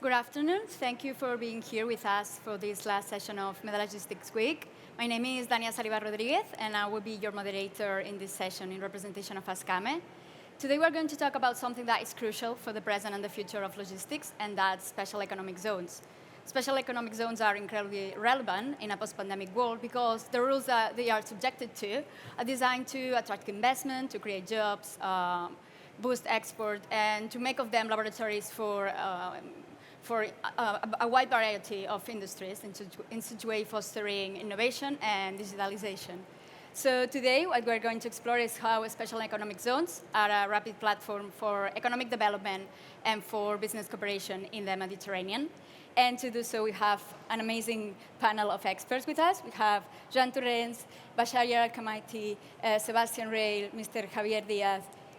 Good afternoon. Thank you for being here with us for this last session of Metalogistics Week. My name is Dania Saliba Rodriguez, and I will be your moderator in this session in representation of ASCAME. Today we're going to talk about something that is crucial for the present and the future of logistics, and that's special economic zones. Special economic zones are incredibly relevant in a post-pandemic world because the rules that they are subjected to are designed to attract investment, to create jobs, boost export, and to make of them laboratories for a wide variety of industries, in such a way fostering innovation and digitalization. So today, what we're going to explore is how special economic zones are a rapid platform for economic development and for business cooperation in the Mediterranean. And to do so, we have an amazing panel of experts with us. We have Joan Torrents, Bashar Al-Kamaiti, Sebastian Reil, Mr.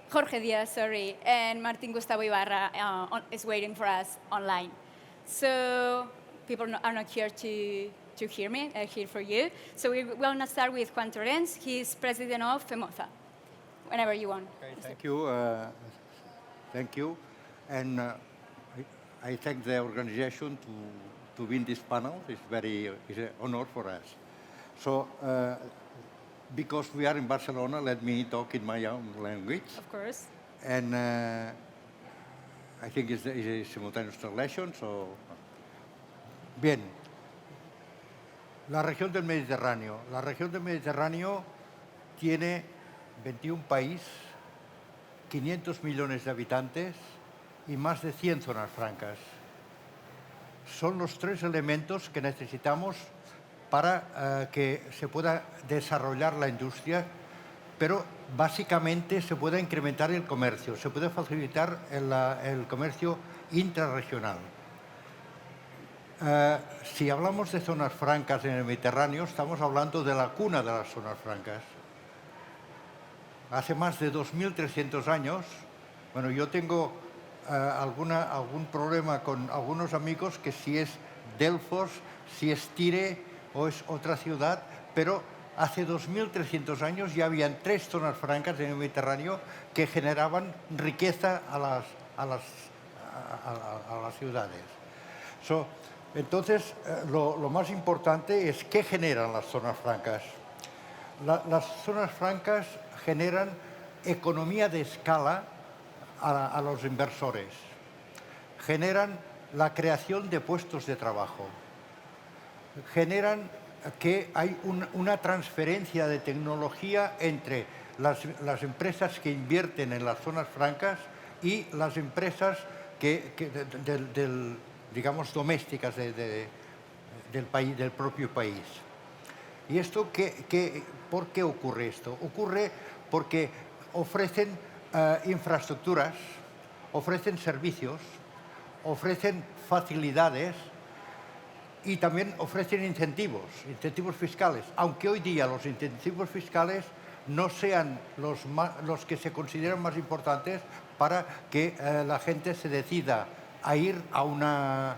Jorge Diaz, sorry, and Martin Gustavo Ibarra is waiting for us online. So people are not here to hear me, here for you. So we're going to start with Juan Torrents. He's president of FEMOZA. Whenever you want. Okay, thank you. Thank you. And I thank the organization to be in this panel. It's an honor for us. So, because we are in Barcelona, let me talk in my own language. Of course. And I think it's a simultaneous translation. So, bien. La región del Mediterráneo. La región del Mediterráneo tiene 21 países, 500 millones de habitantes y más de 100 zonas francas. Son los tres elementos que necesitamos para que se pueda desarrollar la industria, pero básicamente se pueda incrementar el comercio, se puede facilitar el comercio intrarregional. Si hablamos de zonas francas en el Mediterráneo, estamos hablando de la cuna de las zonas francas. Hace más de 2.300 años, bueno, yo tengo algún problema con algunos amigos que si es Delfos, si es Tire o es otra ciudad, pero hace 2.300 años ya habían tres zonas francas en el Mediterráneo que generaban riqueza a las ciudades. Entonces, lo más importante es qué generan las zonas francas. Las zonas francas generan economía de escala a los inversores, generan la creación de puestos de trabajo, generan que hay una transferencia de tecnología entre las empresas que invierten en las zonas francas y las empresas digamos, domésticas del propio país. ¿Y esto por qué ocurre esto? Ocurre porque ofrecen infraestructuras, ofrecen servicios, ofrecen facilidades y también ofrecen incentivos fiscales, aunque hoy día los incentivos fiscales no sean los que se consideran más importantes para que la gente se decida a ir a una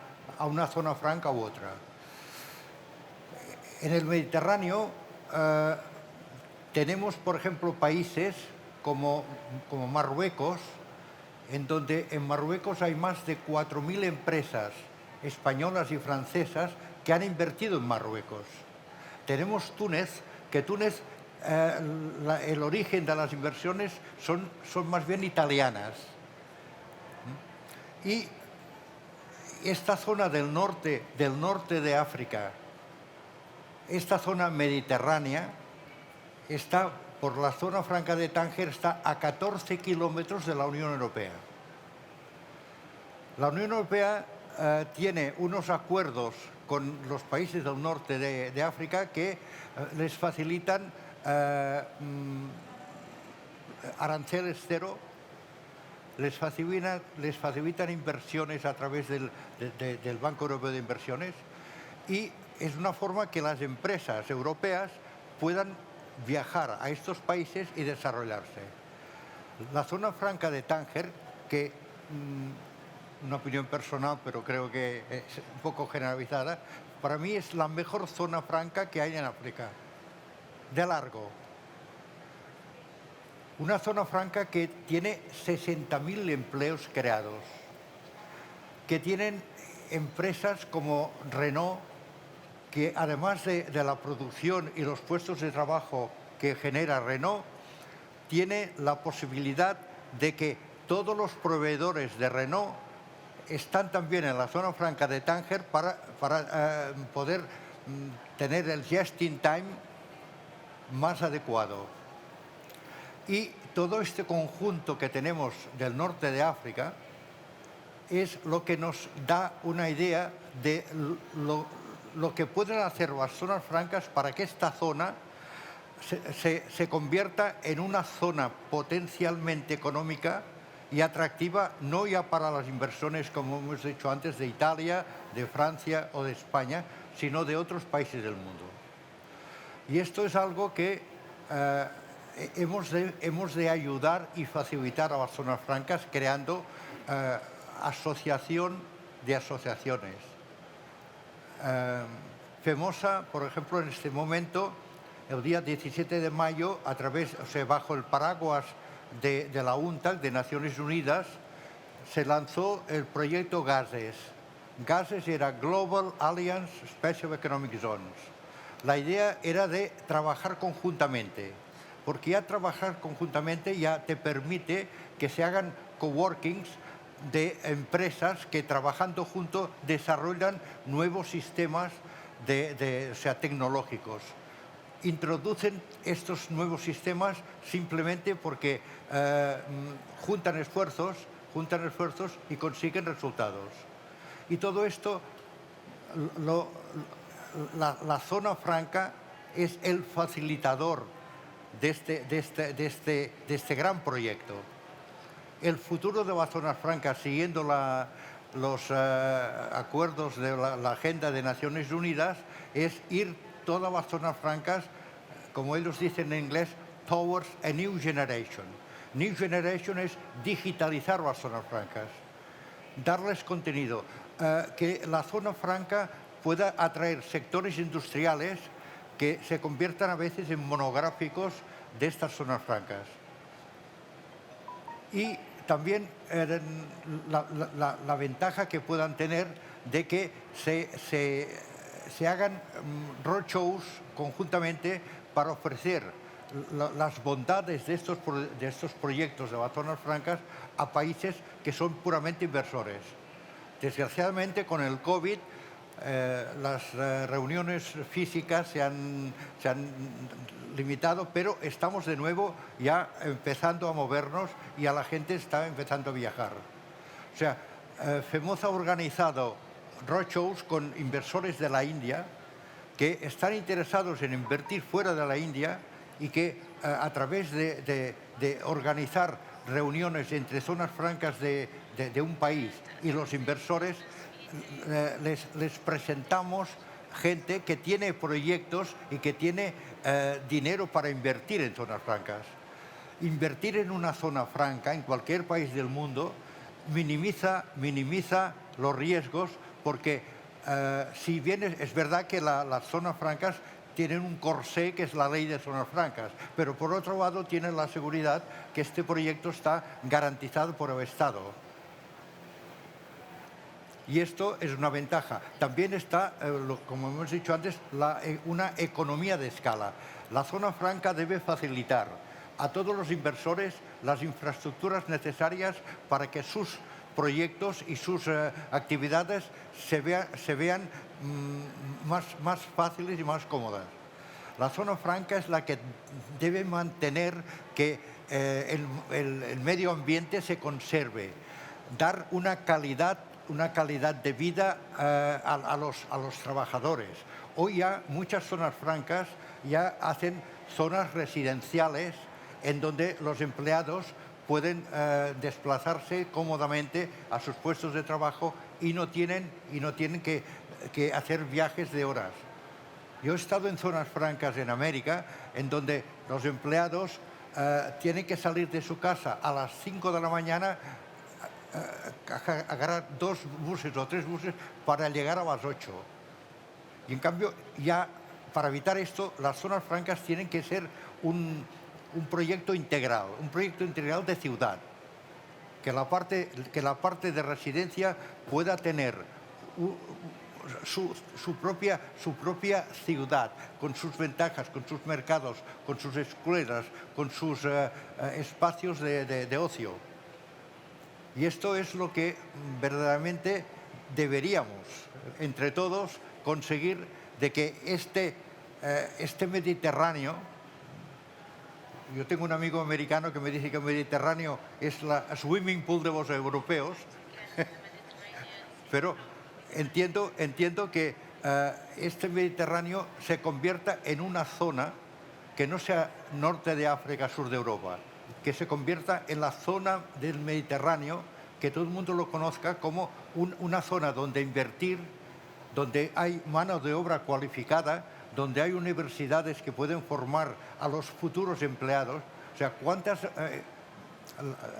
zona franca u otra. En el Mediterráneo tenemos, por ejemplo, países como Marruecos, en donde en Marruecos hay más de 4.000 empresas españolas y francesas que han invertido en Marruecos. Tenemos Túnez, que Túnez, el origen de las inversiones son más bien italianas. Y esta zona del norte de África, esta zona mediterránea, está por la zona franca de Tánger, está a 14 kilómetros de la Unión Europea. La Unión Europea tiene unos acuerdos con los países del norte de África que les facilitan aranceles cero, les facilitan inversiones a través del Banco Europeo de Inversiones, y es una forma que las empresas europeas puedan viajar a estos países y desarrollarse. La zona franca de Tánger, que una opinión personal, pero creo que es un poco generalizada, para mí es la mejor zona franca que hay en África, de largo. Una zona franca que tiene 60.000 empleos creados, que tienen empresas como Renault, que además de la producción y los puestos de trabajo que genera Renault, tiene la posibilidad de que todos los proveedores de Renault están también en la zona franca de Tánger para poder tener el just in time más adecuado. Y todo este conjunto que tenemos del norte de África es lo que nos da una idea de lo que pueden hacer las zonas francas para que esta zona se convierta en una zona potencialmente económica y atractiva, no ya para las inversiones, como hemos dicho antes, de Italia, de Francia o de España, sino de otros países del mundo. Y esto es algo que hemos de ayudar y facilitar a las zonas francas creando asociación de asociaciones. FEMOSA, por ejemplo, en este momento, el día 17 de mayo, bajo el paraguas de la UNTAC, de Naciones Unidas, se lanzó el proyecto GASES. GASES era Global Alliance Special Economic Zones. La idea era de trabajar conjuntamente, porque ya trabajar conjuntamente ya te permite que se hagan coworkings de empresas que trabajando juntos desarrollan nuevos sistemas tecnológicos. Introducen estos nuevos sistemas simplemente porque juntan esfuerzos y consiguen resultados. Y todo esto, la zona franca es el facilitador de este gran proyecto. El futuro de las zonas francas, siguiendo los acuerdos de la Agenda de Naciones Unidas, es ir todas las zonas francas, como ellos dicen en inglés, towards a new generation. New generation es digitalizar las zonas francas, darles contenido, que la zona franca pueda atraer sectores industriales que se conviertan a veces en monográficos de estas zonas francas. Y también la ventaja que puedan tener de que se hagan roadshows conjuntamente para ofrecer las bondades de estos proyectos de las zonas francas a países que son puramente inversores. Desgraciadamente, con el COVID, las reuniones físicas se han limitado, pero estamos de nuevo ya empezando a movernos y a la gente está empezando a viajar. O sea, FEMOSA ha organizado roadshows con inversores de la India que están interesados en invertir fuera de la India y que a través de organizar reuniones entre zonas francas de un país y los inversores, les presentamos gente que tiene proyectos y que tiene dinero para invertir en zonas francas. Invertir en una zona franca en cualquier país del mundo minimiza los riesgos porque si bien es verdad que las zonas francas tienen un corsé que es la ley de zonas francas, pero por otro lado tienen la seguridad que este proyecto está garantizado por el Estado. Y esto es una ventaja. También está, como hemos dicho antes, una economía de escala. La zona franca debe facilitar a todos los inversores las infraestructuras necesarias para que sus proyectos y sus actividades se vean más fáciles y más cómodas. La zona franca es la que debe mantener que el medio ambiente se conserve, dar una calidad de vida a los trabajadores. Hoy ya muchas zonas francas ya hacen zonas residenciales en donde los empleados pueden desplazarse cómodamente a sus puestos de trabajo y no tienen que hacer viajes de horas. Yo he estado en zonas francas en América en donde los empleados tienen que salir de su casa a las 5 de la mañana, agarrar 2 buses o 3 buses para llegar a las 8. Y en cambio, ya para evitar esto, las zonas francas tienen que ser un proyecto integral de ciudad, que la parte de residencia pueda tener su propia ciudad, con sus ventajas, con sus mercados, con sus escuelas, con sus espacios de ocio. Y esto es lo que verdaderamente deberíamos, entre todos, conseguir de que este Mediterráneo. Yo tengo un amigo americano que me dice que el Mediterráneo es la swimming pool de los europeos, pero entiendo que este Mediterráneo se convierta en una zona que no sea norte de África, sur de Europa, que se convierta en la zona del Mediterráneo, que todo el mundo lo conozca como una zona donde invertir, donde hay mano de obra cualificada, donde hay universidades que pueden formar a los futuros empleados. O sea,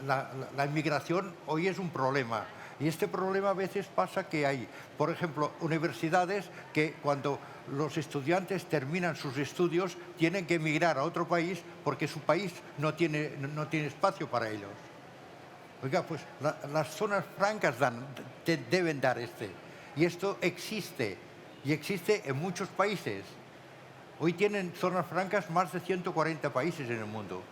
la inmigración hoy es un problema. Y este problema a veces pasa que hay, por ejemplo, universidades que cuando los estudiantes terminan sus estudios tienen que emigrar a otro país porque su país no tiene espacio para ellos. Oiga, pues las zonas francas deben dar Y esto existe, y existe en muchos países. Hoy tienen zonas francas más de 140 países en el mundo.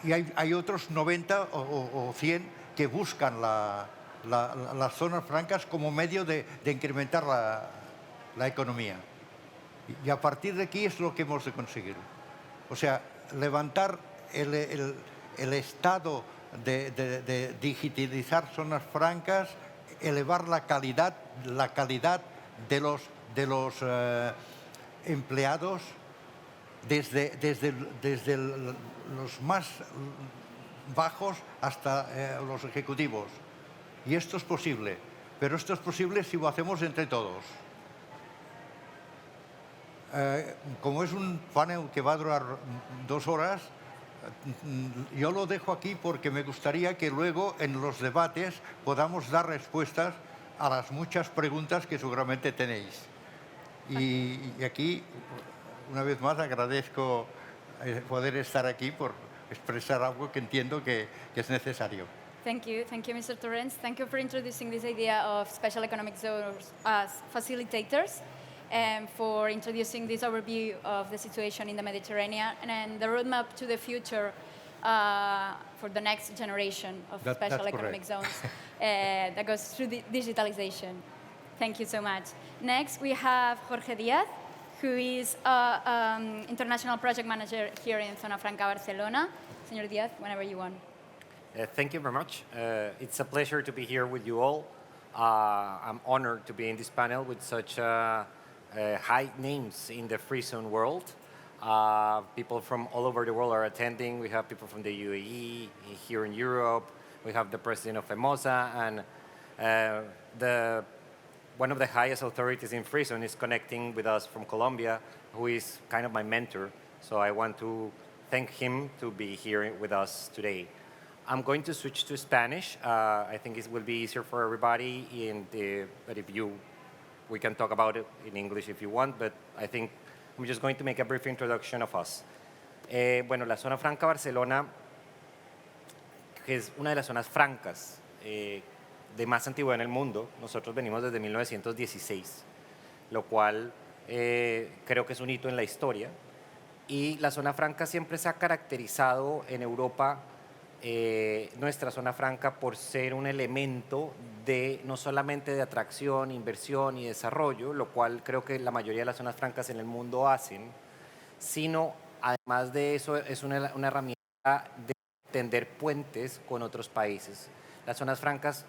Y hay otros 90 o 100 que buscan las zonas francas como medio de incrementar la economía. Y a partir de aquí es lo que hemos de conseguir. O sea, levantar el estado de digitalizar zonas francas, elevar la calidad de los empleados desde los más bajos hasta los ejecutivos. Y esto es posible, pero esto es posible si lo hacemos entre todos. Como es un panel que va a durar 2 horas, yo lo dejo aquí porque me gustaría que luego en los debates podamos dar respuestas a las muchas preguntas que seguramente tenéis. Y aquí, una vez más, agradezco poder estar aquí por expresar algo que entiendo que es necesario. Thank you, Mr. Torrens. Thank you for introducing this idea of special economic zones as facilitators and for introducing this overview of the situation in the Mediterranean and the roadmap to the future for the next generation of special economic zones that goes through the digitalization. Thank you so much. Next, we have Jorge Díaz, who is an international project manager here in Zona Franca, Barcelona. Señor Díaz, whenever you want. Thank you very much. It's a pleasure to be here with you all. I'm honored to be in this panel with such high names in the free zone world. People from all over the world are attending. We have people from the UAE, here in Europe. We have the president of FEMOSA, and one of the highest authorities in free zone is connecting with us from Colombia, who is kind of my mentor. So I want to thank him to be here with us today. I'm going to switch to Spanish. I think it will be easier for everybody, but we can talk about it in English if you want, but I think I'm just going to make a brief introduction of us. Bueno, la Zona Franca Barcelona, que es una de las zonas francas de más antigüedad en el mundo. Nosotros venimos desde 1916, lo cual creo que es un hito en la historia. Y la Zona Franca siempre se ha caracterizado en Europa, nuestra Zona Franca, por ser un elemento no solamente de atracción, inversión y desarrollo, lo cual creo que la mayoría de las zonas francas en el mundo hacen, sino además de eso es una herramienta de tender puentes con otros países. Las zonas francas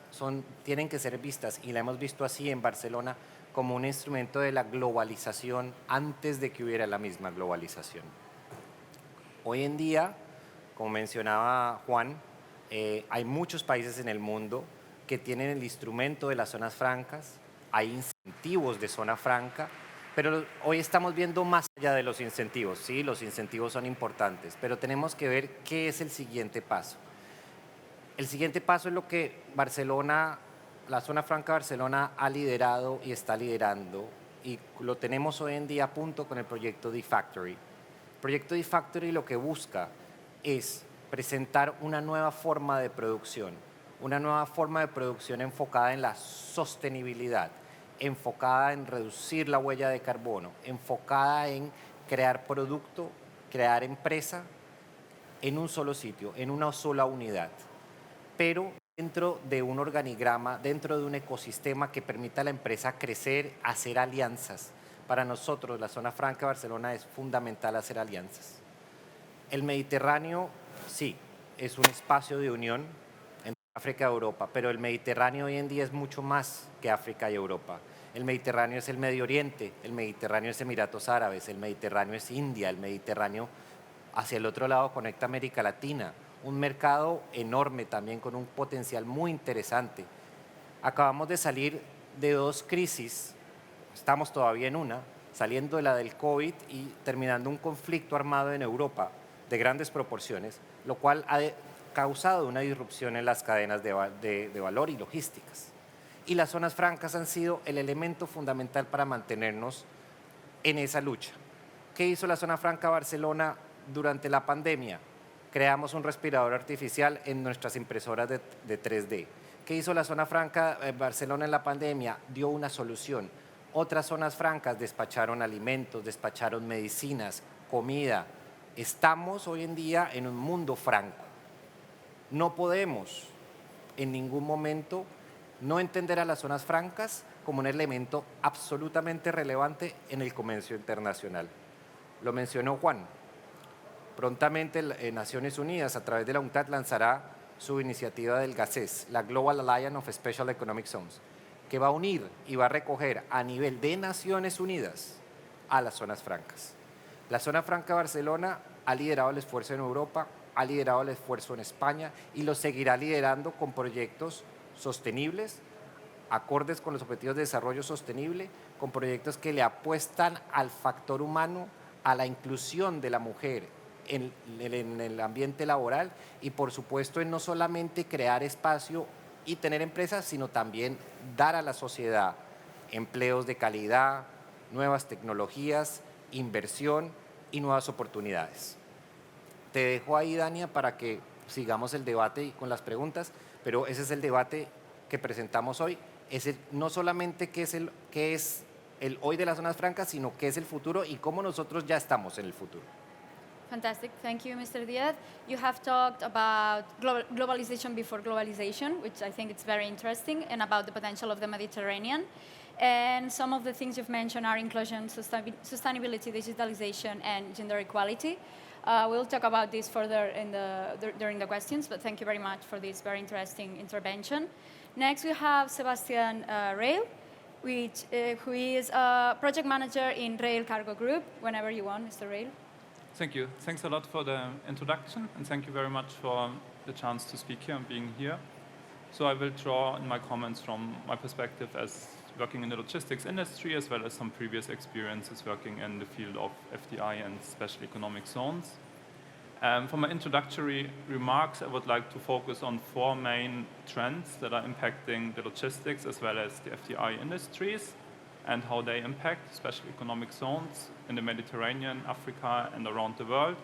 tienen que ser vistas, y la hemos visto así en Barcelona, como un instrumento de la globalización antes de que hubiera la misma globalización. Hoy en día, como mencionaba Juan, hay muchos países en el mundo que tienen el instrumento de las zonas francas, hay incentivos de zona franca, pero hoy estamos viendo más allá de los incentivos. Sí, los incentivos son importantes, pero tenemos que ver qué es el siguiente paso. El siguiente paso es lo que la Zona Franca Barcelona ha liderado y está liderando, y lo tenemos hoy en día a punto con el proyecto D-Factory. El proyecto D-Factory lo que busca es presentar una nueva forma de producción, una nueva forma de producción enfocada en la sostenibilidad, enfocada en reducir la huella de carbono, enfocada en crear producto, crear empresa en un solo sitio, en una sola unidad, pero dentro de un organigrama, dentro de un ecosistema que permita a la empresa crecer, hacer alianzas. Para nosotros, la zona franca de Barcelona, es fundamental hacer alianzas. El Mediterráneo, sí, es un espacio de unión entre África y Europa, pero el Mediterráneo hoy en día es mucho más que África y Europa. El Mediterráneo es el Medio Oriente, el Mediterráneo es Emiratos Árabes, el Mediterráneo es India, el Mediterráneo hacia el otro lado conecta América Latina, un mercado enorme también con un potencial muy interesante. Acabamos de salir de 2 crisis, estamos todavía en una, saliendo de la del COVID y terminando un conflicto armado en Europa de grandes proporciones, lo cual ha causado una disrupción en las cadenas de valor y logísticas. Y las zonas francas han sido el elemento fundamental para mantenernos en esa lucha. ¿Qué hizo la zona franca Barcelona durante la pandemia? Creamos un respirador artificial en nuestras impresoras de 3D. ¿Qué hizo la zona franca Barcelona en la pandemia? Dio una solución. Otras zonas francas despacharon alimentos, despacharon medicinas, comida. Estamos hoy en día en un mundo franco. No podemos en ningún momento no entender a las zonas francas como un elemento absolutamente relevante en el comercio internacional. Lo mencionó Juan. Prontamente Naciones Unidas, a través de la UNCTAD, lanzará su iniciativa del GACES, la Global Alliance of Special Economic Zones, que va a unir y va a recoger a nivel de Naciones Unidas a las zonas francas. La zona franca de Barcelona ha liderado el esfuerzo en Europa, ha liderado el esfuerzo en España y lo seguirá liderando con proyectos sostenibles, acordes con los objetivos de desarrollo sostenible, con proyectos que le apuestan al factor humano, a la inclusión de la mujer en el ambiente laboral y, por supuesto, en no solamente crear espacio y tener empresas, sino también dar a la sociedad empleos de calidad, nuevas tecnologías, inversión y nuevas oportunidades. Te dejo ahí, Dania, para que sigamos el debate y con las preguntas, pero ese es el debate que presentamos hoy. No solamente qué es el hoy de las zonas francas, sino qué es el futuro y cómo nosotros ya estamos en el futuro. Fantastic. Thank you, Mr. Diaz. You have talked about globalization before globalization, which I think it's very interesting, and about the potential of the Mediterranean. And some of the things you've mentioned are inclusion, sustainability, digitalization, and gender equality. We'll talk about this further during the questions, but thank you very much for this very interesting intervention. Next, we have Sebastian Rail, who is a project manager in Rail Cargo Group. Whenever you want, Mr. Rail. Thank you. Thanks a lot for the introduction, and thank you very much for the chance to speak here and being here. So I will draw in my comments from my perspective as working in the logistics industry, as well as some previous experiences working in the field of FDI and special economic zones. For my introductory remarks, I would like to focus on 4 main trends that are impacting the logistics as well as the FDI industries, and how they impact special economic zones in the Mediterranean, Africa, and around the world.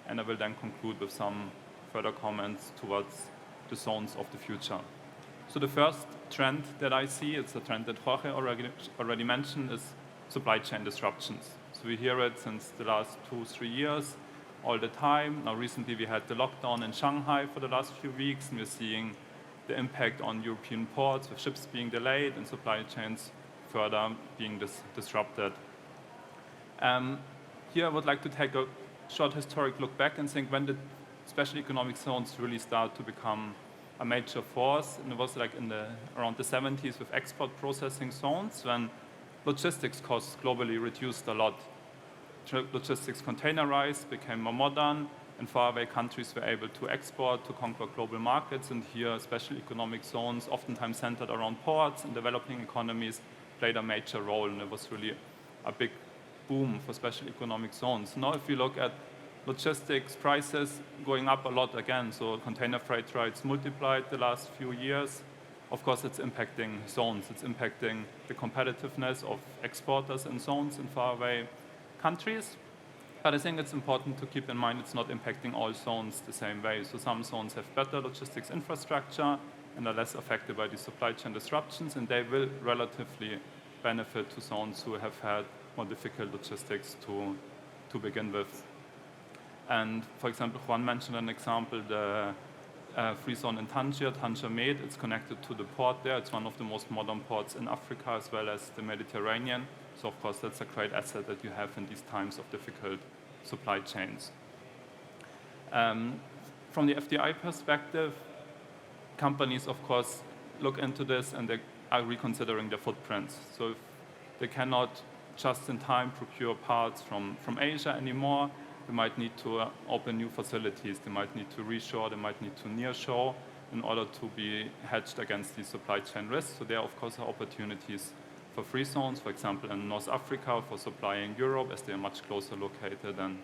And I will then conclude with some further comments towards the zones of the future. So the first trend that I see, it's a trend that Jorge already mentioned, is supply chain disruptions. So we hear it since the last 2-3 years, all the time. Now recently we had the lockdown in Shanghai for the last few weeks, and we're seeing the impact on European ports with ships being delayed and supply chains further being disrupted. Here I would like to take a short historic look back and think, when did special economic zones really start to become a major force? And it was like around the 70s with export processing zones, when logistics costs globally reduced a lot. Logistics containerized, became more modern, and faraway countries were able to export, to conquer global markets. And here special economic zones, oftentimes centered around ports and developing economies, played a major role, and it was really a big boom for special economic zones. Now if you look at logistics prices going up a lot again, so container freight rates multiplied the last few years. Of course, it's impacting zones. It's impacting the competitiveness of exporters in zones in faraway countries. But I think it's important to keep in mind it's not impacting all zones the same way. So some zones have better logistics infrastructure and are less affected by the supply chain disruptions, and they will relatively benefit to zones who have had more difficult logistics to begin with. And for example, Juan mentioned an example, the free zone in Tanger Med. It's connected to the port there. It's one of the most modern ports in Africa as well as the Mediterranean. So of course, that's a great asset that you have in these times of difficult supply chains. From the FDI perspective, companies, of course, look into this and they are reconsidering their footprints. So if they cannot just in time procure parts from Asia anymore, they might need to open new facilities. They might need to reshore, they might need to nearshore in order to be hedged against these supply chain risks. So there, of course, are opportunities for free zones, for example, in North Africa for supplying Europe, as they are much closer located than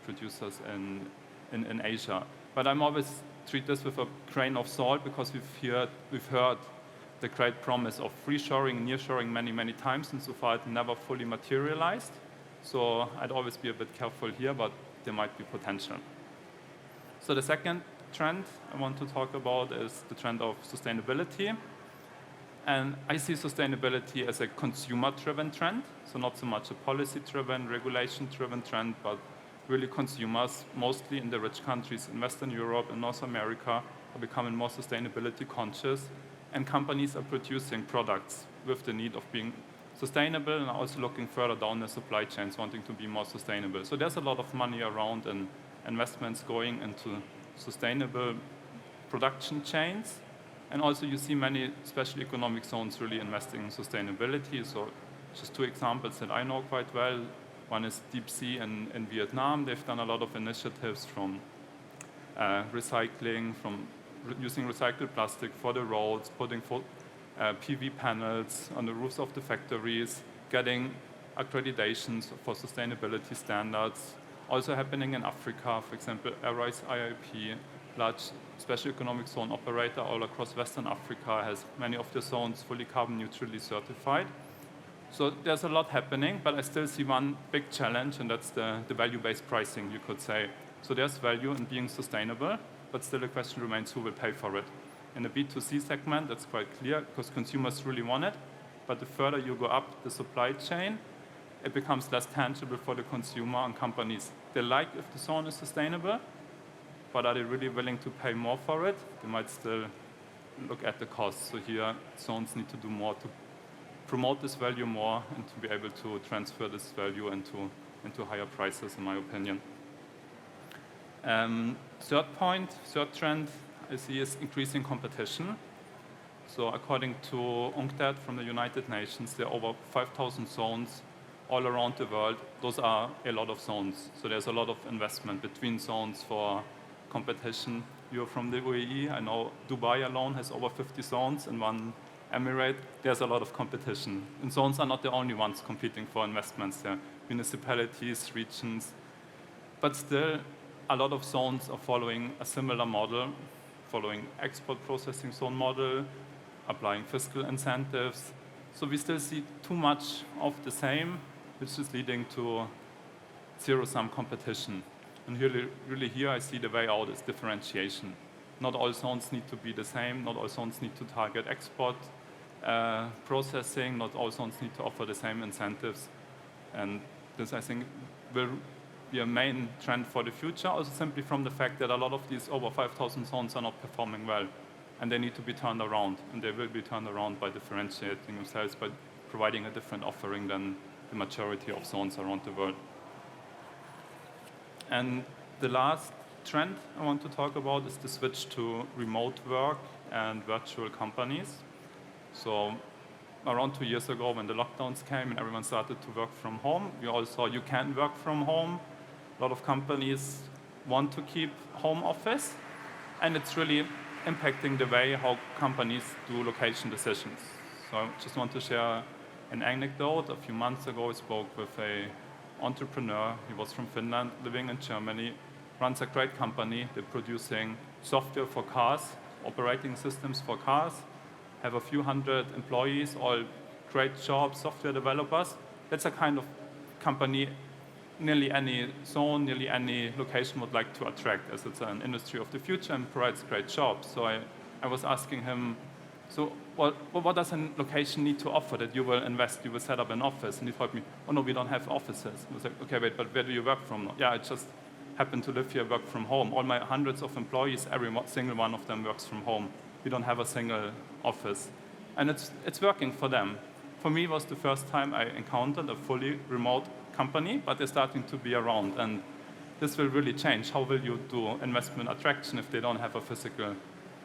producers in Asia. But I'm always treat this with a grain of salt because we've heard the great promise of reshoring and nearshoring many times, and so far it never fully materialized. So I'd always be a bit careful here, but there might be potential. So the second trend I want to talk about is the trend of sustainability. And I see sustainability as a consumer-driven trend, so not so much a policy-driven, regulation-driven trend, but really consumers, mostly in the rich countries in Western Europe and North America, are becoming more sustainability conscious, and companies are producing products with the need of being sustainable and also looking further down the supply chains, wanting to be more sustainable. So there's a lot of money around and investments going into sustainable production chains. And also you see many special economic zones really investing in sustainability. So just two examples that I know quite well. One is Deep Sea in Vietnam. They've done a lot of initiatives from recycling, from using recycled plastic for the roads, putting PV panels on the roofs of the factories, getting accreditations for sustainability standards. Also happening in Africa, for example, Arise IIP, large special economic zone operator all across Western Africa, has many of the zones fully carbon neutrally certified. So there's a lot happening, but I still see one big challenge, and that's the value-based pricing, you could say. So there's value in being sustainable, but still the question remains who will pay for it. In the B2C segment, that's quite clear because consumers really want it, but the further you go up the supply chain, it becomes less tangible for the consumer, and companies, they like if the zone is sustainable, but are they really willing to pay more for it? They might still look at the costs. So here, zones need to do more to promote this value more and to be able to transfer this value into higher prices, in my opinion. Third trend I see is increasing competition. So according to UNCTAD from the United Nations, there are over 5,000 zones all around the world. Those are a lot of zones. So there's a lot of investment between zones for competition. You're from the UAE. I know Dubai alone has over 50 zones in one emirate. There's a lot of competition. And zones are not the only ones competing for investments. There are municipalities, regions. But still, a lot of zones are following a similar model, following export processing zone model, applying fiscal incentives. So we still see too much of the same, which is leading to zero-sum competition. And really here I see the way out is differentiation. Not all zones need to be the same, not all zones need to target export processing, not all zones need to offer the same incentives. And this, I think, will be a main trend for the future, also simply from the fact that a lot of these over 5,000 zones are not performing well, and they need to be turned around, and they will be turned around by differentiating themselves, by providing a different offering than the majority of zones around the world. And the last trend I want to talk about is the switch to remote work and virtual companies. So around 2 years ago, when the lockdowns came and everyone started to work from home, we all saw you can work from home. A lot of companies want to keep home office, and it's really impacting the way how companies do location decisions. So I just want to share an anecdote. A few months ago, I spoke with an entrepreneur. He was from Finland, living in Germany, runs a great company. They're producing software for cars, operating systems for cars, have a few hundred employees, all great jobs, software developers. That's a kind of company nearly any zone, nearly any location would like to attract, as it's an industry of the future and provides great jobs. So I I was asking him, so what does a location need to offer that you will invest, you will set up an office? And he told me, oh no, we don't have offices. I was like, okay, wait, but where do you work from? Yeah, I just happen to live here, work from home. All my hundreds of employees, every single one of them works from home. We don't have a single office. And it's working for them. For me, it was the first time I encountered a fully remote company, but they're starting to be around. And this will really change. How will you do investment attraction if they don't have a physical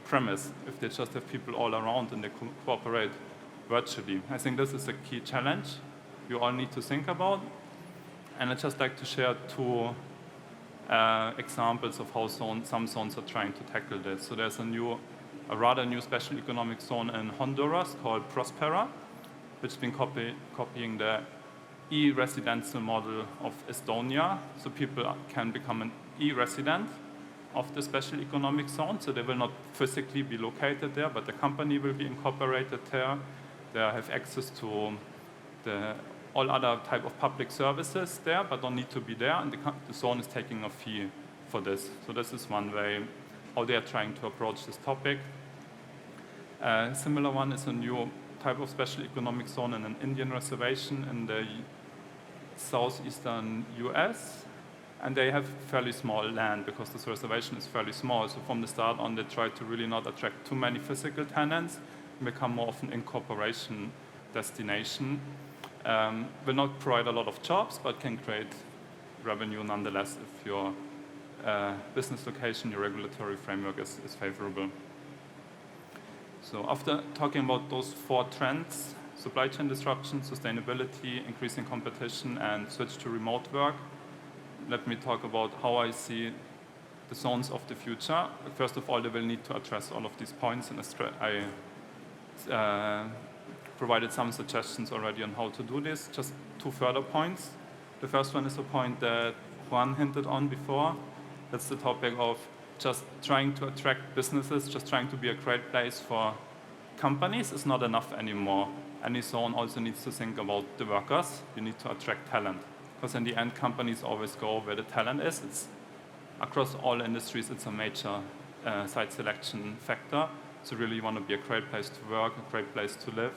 premise, if they just have people all around and they cooperate virtually? I think this is a key challenge you all need to think about. And I'd just like to share two examples of how some zones are trying to tackle this. So there's a rather new special economic zone in Honduras called Prospera, which has been copying the e-residential model of Estonia. So people can become an e-resident of the special economic zone. So they will not physically be located there, but the company will be incorporated there. They have access to all other type of public services there, but don't need to be there. And the zone is taking a fee for this. So this is one way how they are trying to approach this topic. A similar one is a new type of special economic zone in an Indian reservation in the southeastern US. And they have fairly small land because this reservation is fairly small. So from the start on, they try to really not attract too many physical tenants and become more of an incorporation destination. Will not provide a lot of jobs, but can create revenue nonetheless if your business location, your regulatory framework is favorable. So after talking about those four trends, supply chain disruption, sustainability, increasing competition, and switch to remote work, let me talk about how I see the zones of the future. First of all, they will need to address all of these points, and I provided some suggestions already on how to do this. Just two further points. The first one is a point that Juan hinted on before. That's the topic of just trying to attract businesses, just trying to be a great place for companies is not enough anymore. Any zone also needs to think about the workers. You need to attract talent. Because in the end, companies always go where the talent is. It's across all industries, it's a major site selection factor. So really you want to be a great place to work, a great place to live.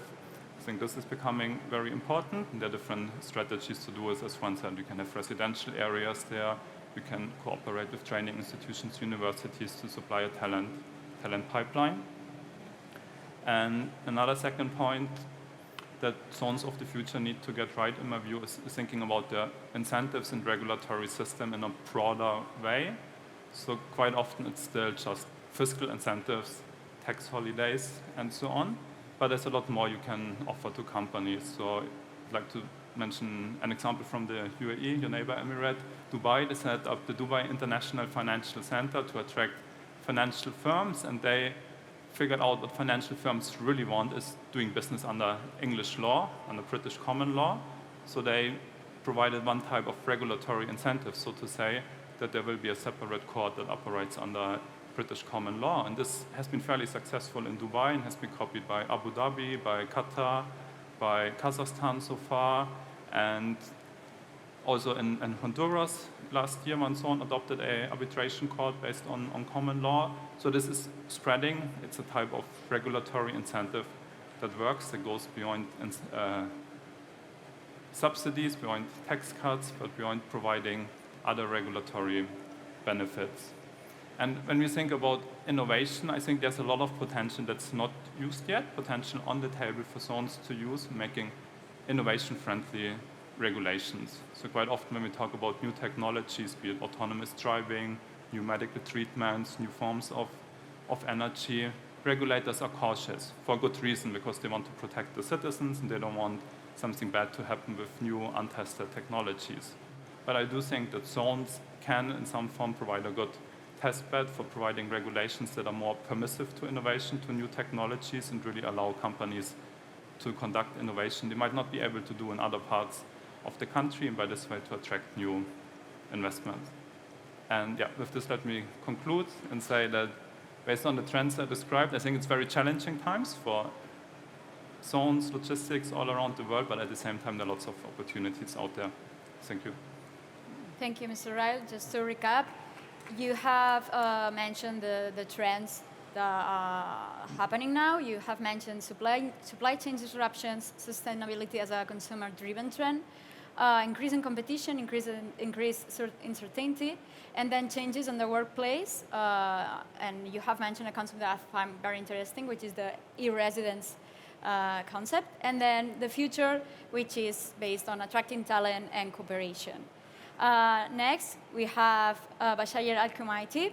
I think this is becoming very important. And there are different strategies to do it. As one said, you can have residential areas there. You can cooperate with training institutions, universities to supply a talent pipeline. And another second point that zones of the future need to get right, in my view, is thinking about the incentives and regulatory system in a broader way. So quite often it's still just fiscal incentives, tax holidays, and so on. But there's a lot more you can offer to companies. So I'd like to mention an example from the UAE, your neighbor emirate, Dubai. They set up the Dubai International Financial Center to attract financial firms, and they figured out what financial firms really want is doing business under English law, under British common law. So they provided one type of regulatory incentive, so to say, that there will be a separate court that operates under British common law. And this has been fairly successful in Dubai and has been copied by Abu Dhabi, by Qatar, by Kazakhstan so far, and also in Honduras. Last year, one zone adopted an arbitration court based on common law. So this is spreading. It's a type of regulatory incentive that works, that goes beyond subsidies, beyond tax cuts, but beyond providing other regulatory benefits. And when we think about innovation, I think there's a lot of potential that's not used yet, potential on the table for zones to use, making innovation-friendly regulations. So quite often when we talk about new technologies, be it autonomous driving, new medical treatments, new forms of energy, regulators are cautious for good reason, because they want to protect the citizens and they don't want something bad to happen with new untested technologies. But I do think that zones can in some form provide a good test bed for providing regulations that are more permissive to innovation, to new technologies, and really allow companies to conduct innovation they might not be able to do in other parts of the country, and by this way to attract new investments. And yeah, with this, let me conclude and say that based on the trends I described, I think it's very challenging times for zones, logistics all around the world, but at the same time, there are lots of opportunities out there. Thank you. Thank you, Mr. Ryle. Just to recap, you have mentioned the trends happening now. You have mentioned supply chain disruptions, sustainability as a consumer-driven trend, increasing competition, increased uncertainty, and then changes in the workplace. And you have mentioned a concept that I find very interesting, which is the e-residence concept. And then the future, which is based on attracting talent and cooperation. Next, we have Bashayer Al-Kumaiti.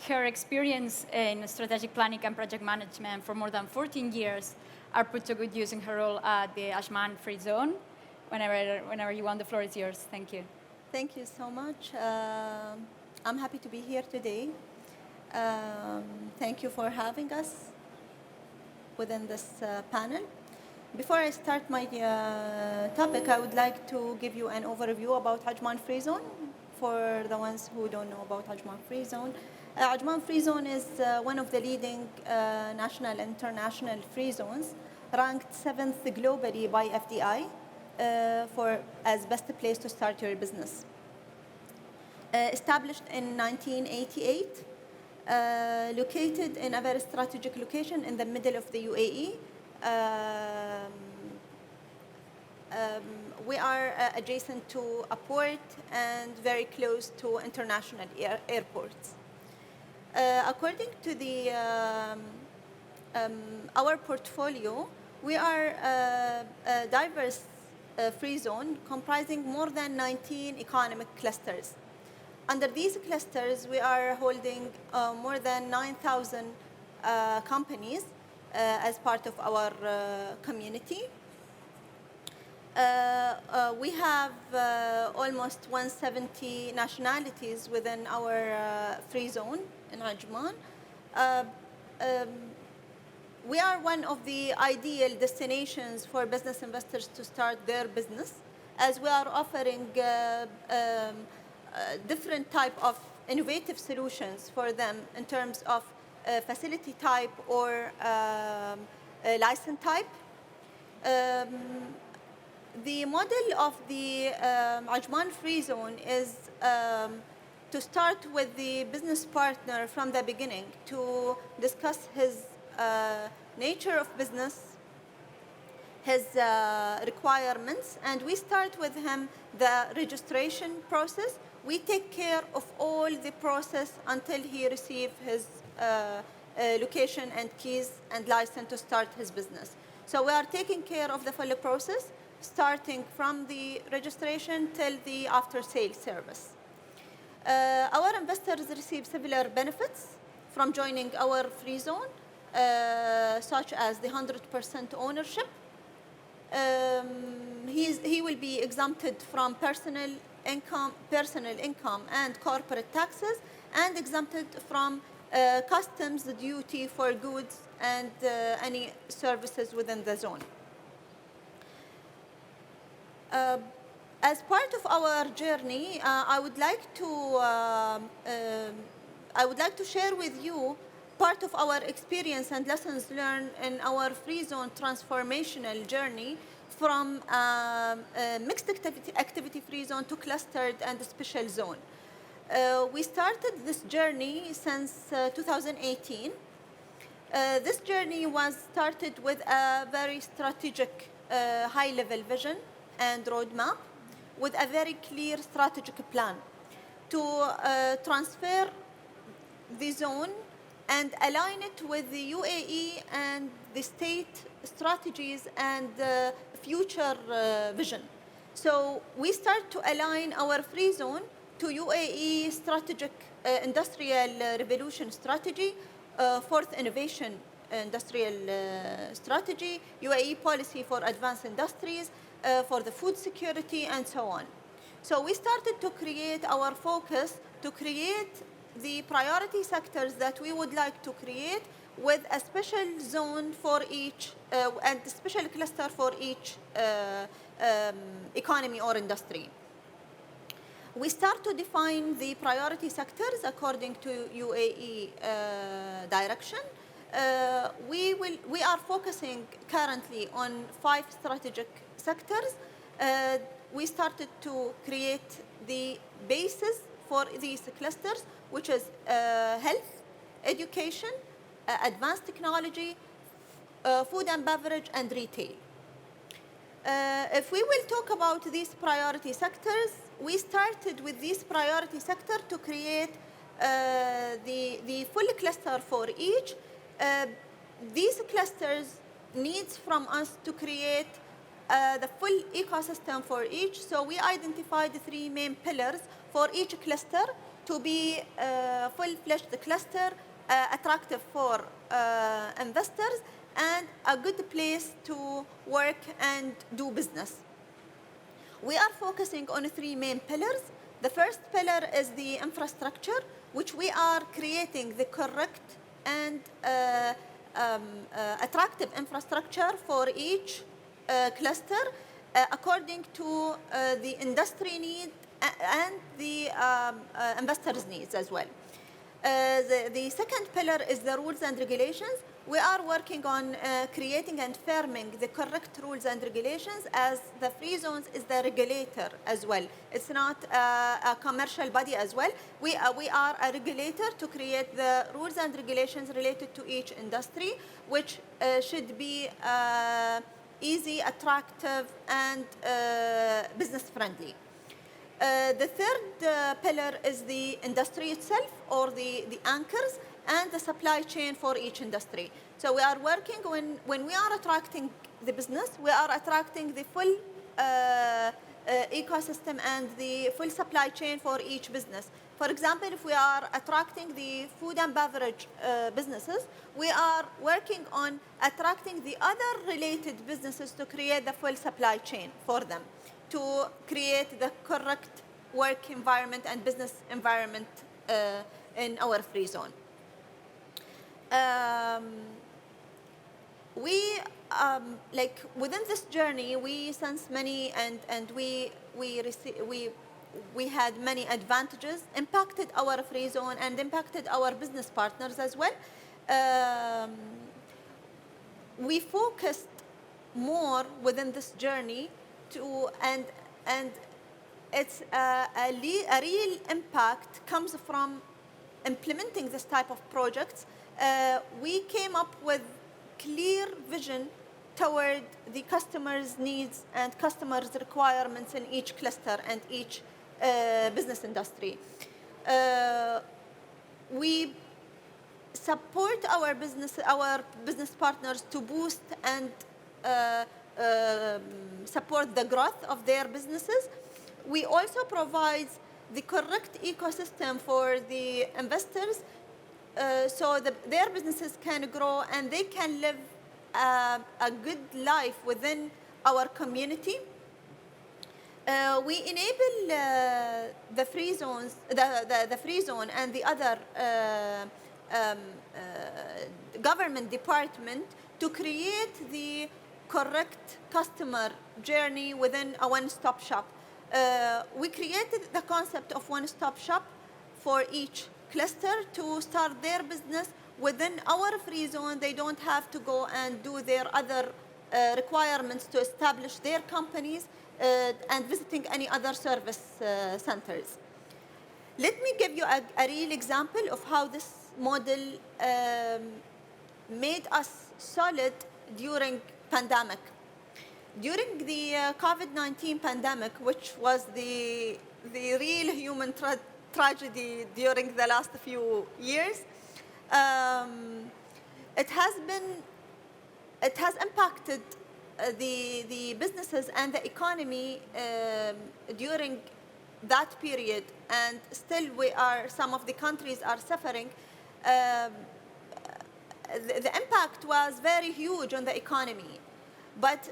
Her experience in strategic planning and project management for more than 14 years are put to good use in her role at the Ajman Free Zone. Whenever you want, the floor is yours. Thank you. Thank you so much. I'm happy to be here today. Thank you for having us within this panel. Before I start my topic, I would like to give you an overview about Ajman Free Zone for the ones who don't know about Ajman Free Zone. Ajman Free Zone is one of the leading national and international free zones, ranked 7th globally by FDI as best place to start your business. Established in 1988, located in a very strategic location in the middle of the UAE. We are adjacent to a port and very close to international airports. According to our portfolio, we are a diverse free zone comprising more than 19 economic clusters. Under these clusters, we are holding more than 9,000 companies as part of our community. We have almost 170 nationalities within our free zone in Ajman. We are one of the ideal destinations for business investors to start their business, as we are offering different type of innovative solutions for them in terms of facility type or license type. The model of the Ajman Free Zone is to start with the business partner from the beginning to discuss his nature of business, his requirements, and we start with him the registration process. We take care of all the process until he receives his location and keys and license to start his business. So we are taking care of the full process, starting from the registration till the after-sale service. Our investors receive similar benefits from joining our free zone, such as the 100% ownership. He will be exempted from personal income and corporate taxes, and exempted from customs duty for goods and any services within the zone. As part of our journey, I would like to share with you part of our experience and lessons learned in our free zone transformational journey from mixed activity free zone to clustered and special zone. We started this journey since 2018. This journey was started with a very strategic high-level vision and roadmap with a very clear strategic plan to transfer the zone and align it with the UAE and the state strategies and future vision. So we start to align our free zone to UAE strategic industrial revolution strategy, fourth innovation industrial strategy, UAE policy for advanced industries, for the food security, and so on. So we started to create our focus to create the priority sectors that we would like to create with a special zone for each and a special cluster for each economy or industry. We start to define the priority sectors according to UAE direction. We are focusing currently on 5 strategic sectors. We started to create the basis for these clusters, which is health, education, advanced technology, food and beverage, and retail. If we will talk about these priority sectors, we started with these priority sector to create the full cluster for each. These clusters needs from us to create the full ecosystem for each. So we identified the 3 main pillars for each cluster to be full-fledged cluster, attractive for investors, and a good place to work and do business. We are focusing on 3 main pillars. The first pillar is the infrastructure, which we are creating the correct and attractive infrastructure for each cluster according to the industry need and the investors' needs as well. The second pillar is the rules and regulations. We are working on creating and firming the correct rules and regulations, as the free zones is the regulator as well. It's not a commercial body as well. We are a regulator to create the rules and regulations related to each industry, which should be easy, attractive, and business friendly. The third pillar is the industry itself, or the anchors, and the supply chain for each industry. So we are working, when we are attracting the business, we are attracting the full ecosystem and the full supply chain for each business. For example, if we are attracting the food and beverage businesses, we are working on attracting the other related businesses to create the full supply chain for them, to create the correct work environment and business environment in our free zone. Like within this journey, we sense many, and we had many advantages, impacted our free zone and impacted our business partners as well. We focused more within this journey and it's a real impact comes from implementing this type of projects. We came up with clear vision toward the customers' needs and customers' requirements in each cluster and each business industry. We support our business partners to boost and support the growth of their businesses. We also provide the correct ecosystem for the investors so that their businesses can grow and they can live a good life within our community. We enable the free zones, the free zone and the other government department to create the correct customer journey within a one-stop shop. We created the concept of one-stop shop for each cluster to start their business within our free zone. They don't have to go and do their other requirements to establish their companies and visiting any other service centers. Let me give you a real example of how this model made us solid during pandemic. During the COVID-19 pandemic, which was the real human tragedy during the last few years, it has impacted the businesses and the economy during that period, and still some of the countries are suffering. The impact was very huge on the economy, but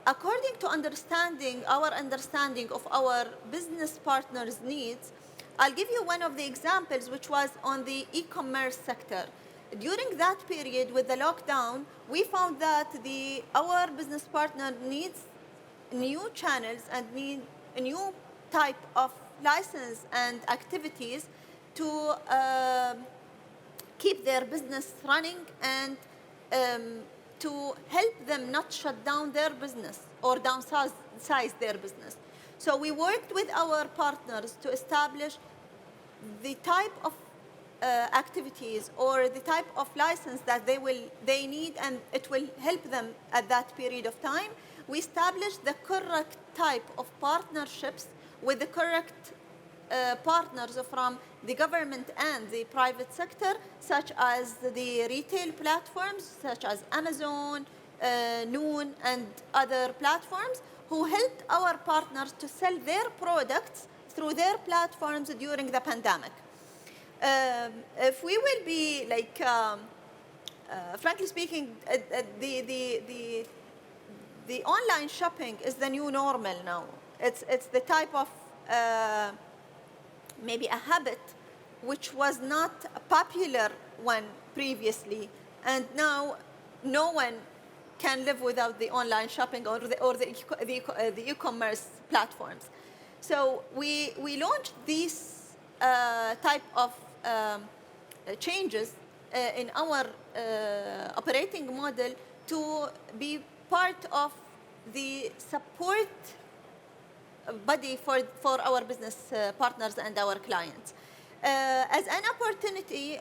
according to our understanding of our business partners' needs, I'll give you one of the examples, which was on the e-commerce sector. During that period with the lockdown, we found that our business partner needs new channels and need a new type of license and activities to keep their business running and to help them not shut down their business or downsize their business. So we worked with our partners to establish the type of activities or the type of license that they need, and it will help them at that period of time. We establish the correct type of partnerships with the correct partners from the government and the private sector, such as the retail platforms, such as Amazon, Noon, and other platforms, who helped our partners to sell their products through their platforms during the pandemic. If we will be like, frankly speaking, the online shopping is the new normal now. It's the type of maybe a habit which was not a popular one previously, and now no one can live without the online shopping or the e-commerce platforms. So we launched these type of changes in our operating model to be part of the support body for our business partners and our clients. As an opportunity,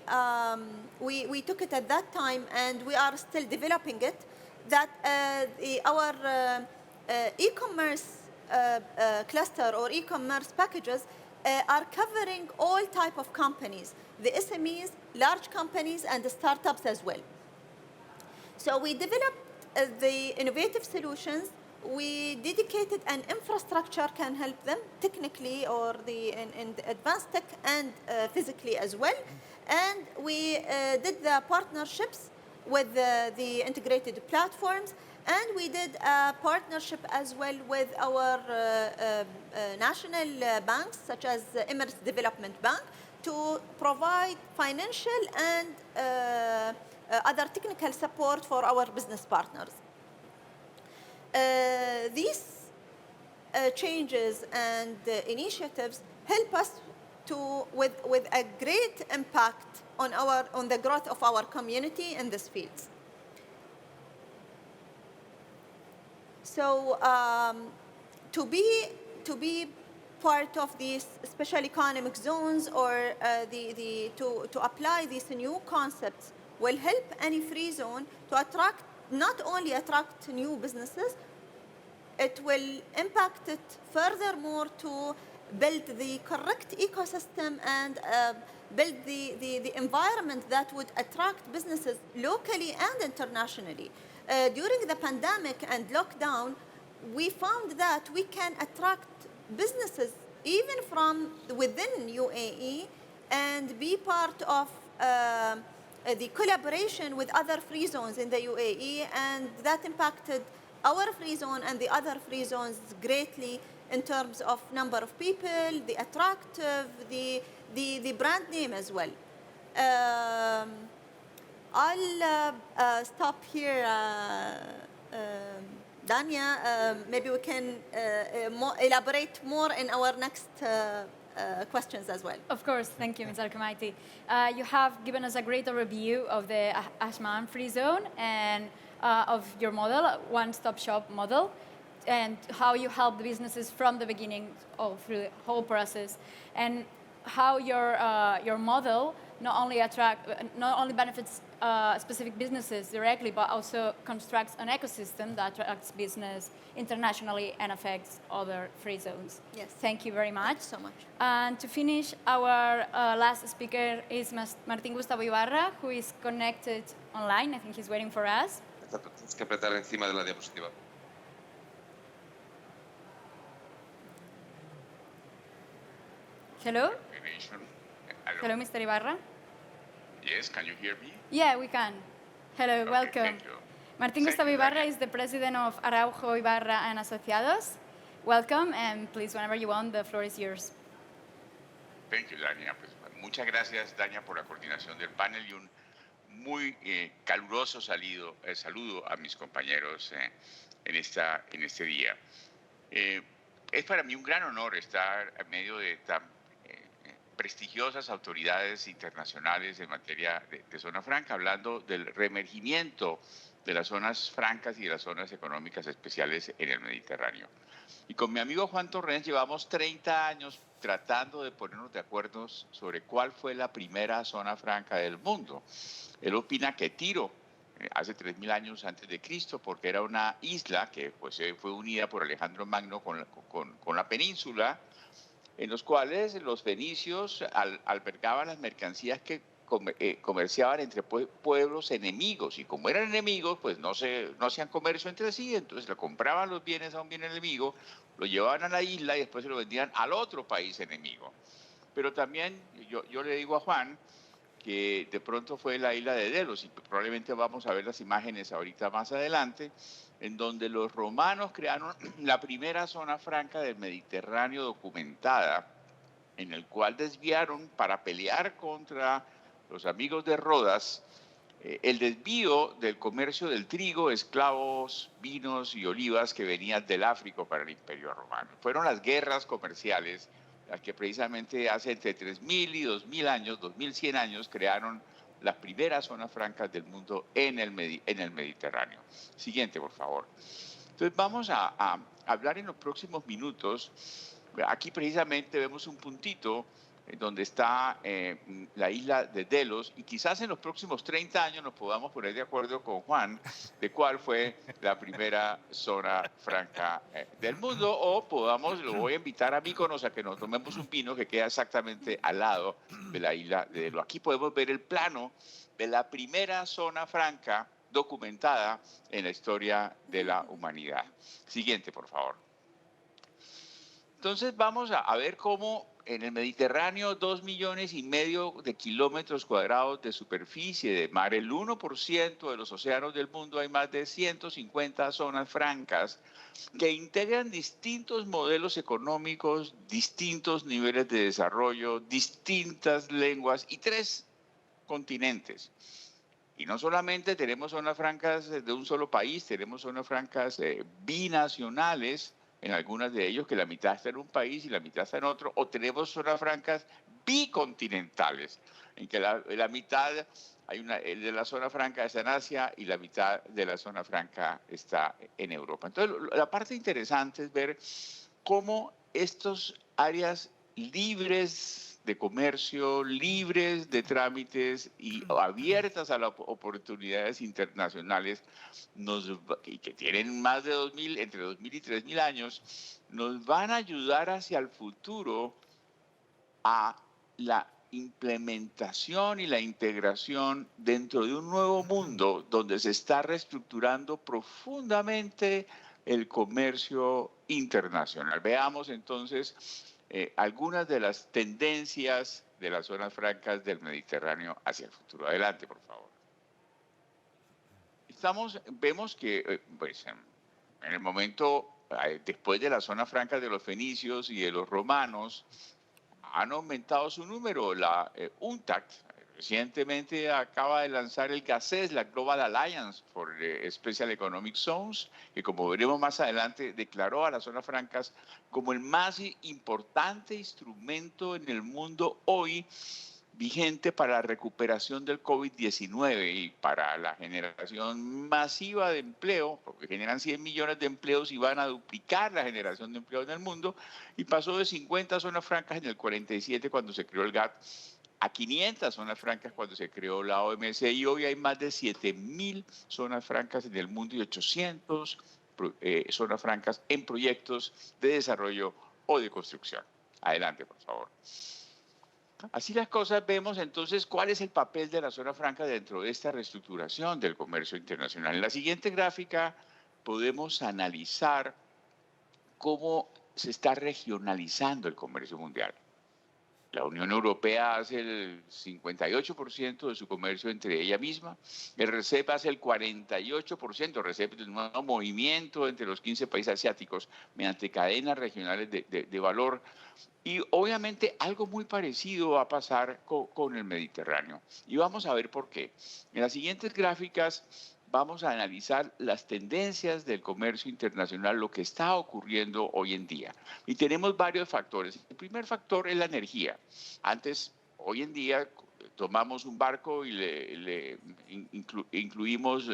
we took it at that time, and we are still developing it, that our e-commerce cluster or e-commerce packages are covering all type of companies, the SMEs, large companies, and the startups as well. So we developed the innovative solutions. We dedicated an infrastructure can help them technically or in the advanced tech and physically as well. And we did the partnerships with the integrated platforms, and we did a partnership as well with our national banks, such as Emirates Development Bank, to provide financial and other technical support for our business partners. These changes and initiatives help us with a great impact on the growth of our community in these fields. So to be part of these special economic zones or to apply these new concepts will help any free zone to attract, not only attract new businesses, it will impact it furthermore to build the correct ecosystem and build the environment that would attract businesses locally and internationally. During the pandemic and lockdown, we found that we can attract businesses even from within UAE and be part of the collaboration with other free zones in the UAE, and that impacted our free zone and the other free zones greatly in terms of number of people, the attractive, the brand name as well. I'll stop here, Dania. Maybe we can elaborate more in our next questions as well. Of course, thank you, Ms. Al-Kamaiti. You have given us a great overview of the Ashman Free Zone and of your model, one-stop shop model, and how you help the businesses from the beginning all through the whole process, and how your model not only benefits specific businesses directly, but also constructs an ecosystem that attracts business internationally and affects other free zones. Yes. Thank you very much. Thank you so much. And to finish, our last speaker is Martín Gustavo Ibarra, who is connected online. I think he's waiting for us. Tienes que apretar encima de la diapositiva. Hello? Hello. Hello, Mr. Ibarra. Yes, can you hear me? Yeah, we can. Hello, Okay, welcome. thank you. Martín Thank Gustavo you, Ibarra Dania. is the president of Araujo Ibarra and Asociados. Welcome, and please, whenever you want, the floor is yours. Thank you, Dania. Pues, muchas gracias, Dania, por la coordinación del panel y un muy caluroso saludo a mis compañeros en este día. Es para mí un gran honor estar en medio de tan prestigiosas autoridades internacionales en materia de zona franca, hablando del reemergimiento de las zonas francas y de las zonas económicas especiales en el Mediterráneo. Y con mi amigo Juan Torrens llevamos 30 años tratando de ponernos de acuerdo sobre cuál fue la primera zona franca del mundo. Él opina que Tiro, hace 3.000 años antes de Cristo, porque era una isla que pues, fue unida por Alejandro Magno con la península, en los cuales los fenicios albergaban las mercancías que comerciaban entre pueblos enemigos, y como eran enemigos, pues no hacían comercio entre sí, entonces le compraban los bienes a un bien enemigo, lo llevaban a la isla y después se lo vendían al otro país enemigo. Pero también yo le digo a Juan que de pronto fue la isla de Delos, y probablemente vamos a ver las imágenes ahorita más adelante, en donde los romanos crearon la primera zona franca del Mediterráneo documentada, en el cual desviaron para pelear contra los amigos de Rodas el desvío del comercio del trigo, esclavos, vinos y olivas que venían del África para el Imperio Romano. Fueron las guerras comerciales las que precisamente hace entre 3.000 y 2.000 años, 2.100 años, crearon las primeras zonas francas del mundo en el Mediterráneo. Siguiente, por favor. Entonces vamos a hablar en los próximos minutos. Aquí precisamente vemos un puntito donde está la isla de Delos, y quizás en los próximos 30 años nos podamos poner de acuerdo con Juan de cuál fue la primera zona franca del mundo, o lo voy a invitar a Mykonos a que nos tomemos un vino que queda exactamente al lado de la isla de Delos. Aquí podemos ver el plano de la primera zona franca documentada en la historia de la humanidad. Siguiente, por favor. Entonces vamos a ver cómo en el Mediterráneo 2,5 millones de kilómetros cuadrados de superficie de mar, el 1% de los océanos del mundo, hay más de 150 zonas francas que integran distintos modelos económicos, distintos niveles de desarrollo, distintas lenguas y 3 continentes. Y no solamente tenemos zonas francas de un solo país, tenemos zonas francas binacionales, en algunas de ellos que la mitad está en un país y la mitad está en otro, o tenemos zonas francas bicontinentales, en que la mitad de la zona franca está en Asia y la mitad de la zona franca está en Europa. Entonces, la parte interesante es ver cómo estas áreas libres de comercio, libres de trámites y abiertas a las oportunidades internacionales, y que tienen más de entre 2.000 y 3.000 años, nos van a ayudar hacia el futuro a la implementación y la integración dentro de un nuevo mundo donde se está reestructurando profundamente el comercio internacional. Veamos entonces algunas de las tendencias de las zonas francas del Mediterráneo hacia el futuro. Adelante, por favor. Vemos que pues, en el momento, después de las zonas francas de los fenicios y de los romanos, han aumentado su número. La UNCTAD recientemente acaba de lanzar el GACES, la Global Alliance for Special Economic Zones, que como veremos más adelante declaró a las zonas francas como el más importante instrumento en el mundo hoy vigente para la recuperación del COVID-19 y para la generación masiva de empleo, porque generan 100 millones de empleos y van a duplicar la generación de empleo en el mundo, y pasó de 50 zonas francas en el 47 cuando se creó el GATT a 500 zonas francas cuando se creó la OMC, y hoy hay más de 7.000 zonas francas en el mundo y 800 zonas francas en proyectos de desarrollo o de construcción. Adelante, por favor. Así las cosas, vemos entonces cuál es el papel de la zona franca dentro de esta reestructuración del comercio internacional. En la siguiente gráfica podemos analizar cómo se está regionalizando el comercio mundial. La Unión Europea hace el 58% de su comercio entre ella misma. El RCEP hace el 48%. El RCEP es un nuevo movimiento entre los 15 países asiáticos mediante cadenas regionales de valor. Y obviamente algo muy parecido va a pasar con el Mediterráneo. Y vamos a ver por qué. En las siguientes gráficas vamos a analizar las tendencias del comercio internacional, lo que está ocurriendo hoy en día. Y tenemos varios factores. El primer factor es la energía. Hoy en día, tomamos un barco y le incluimos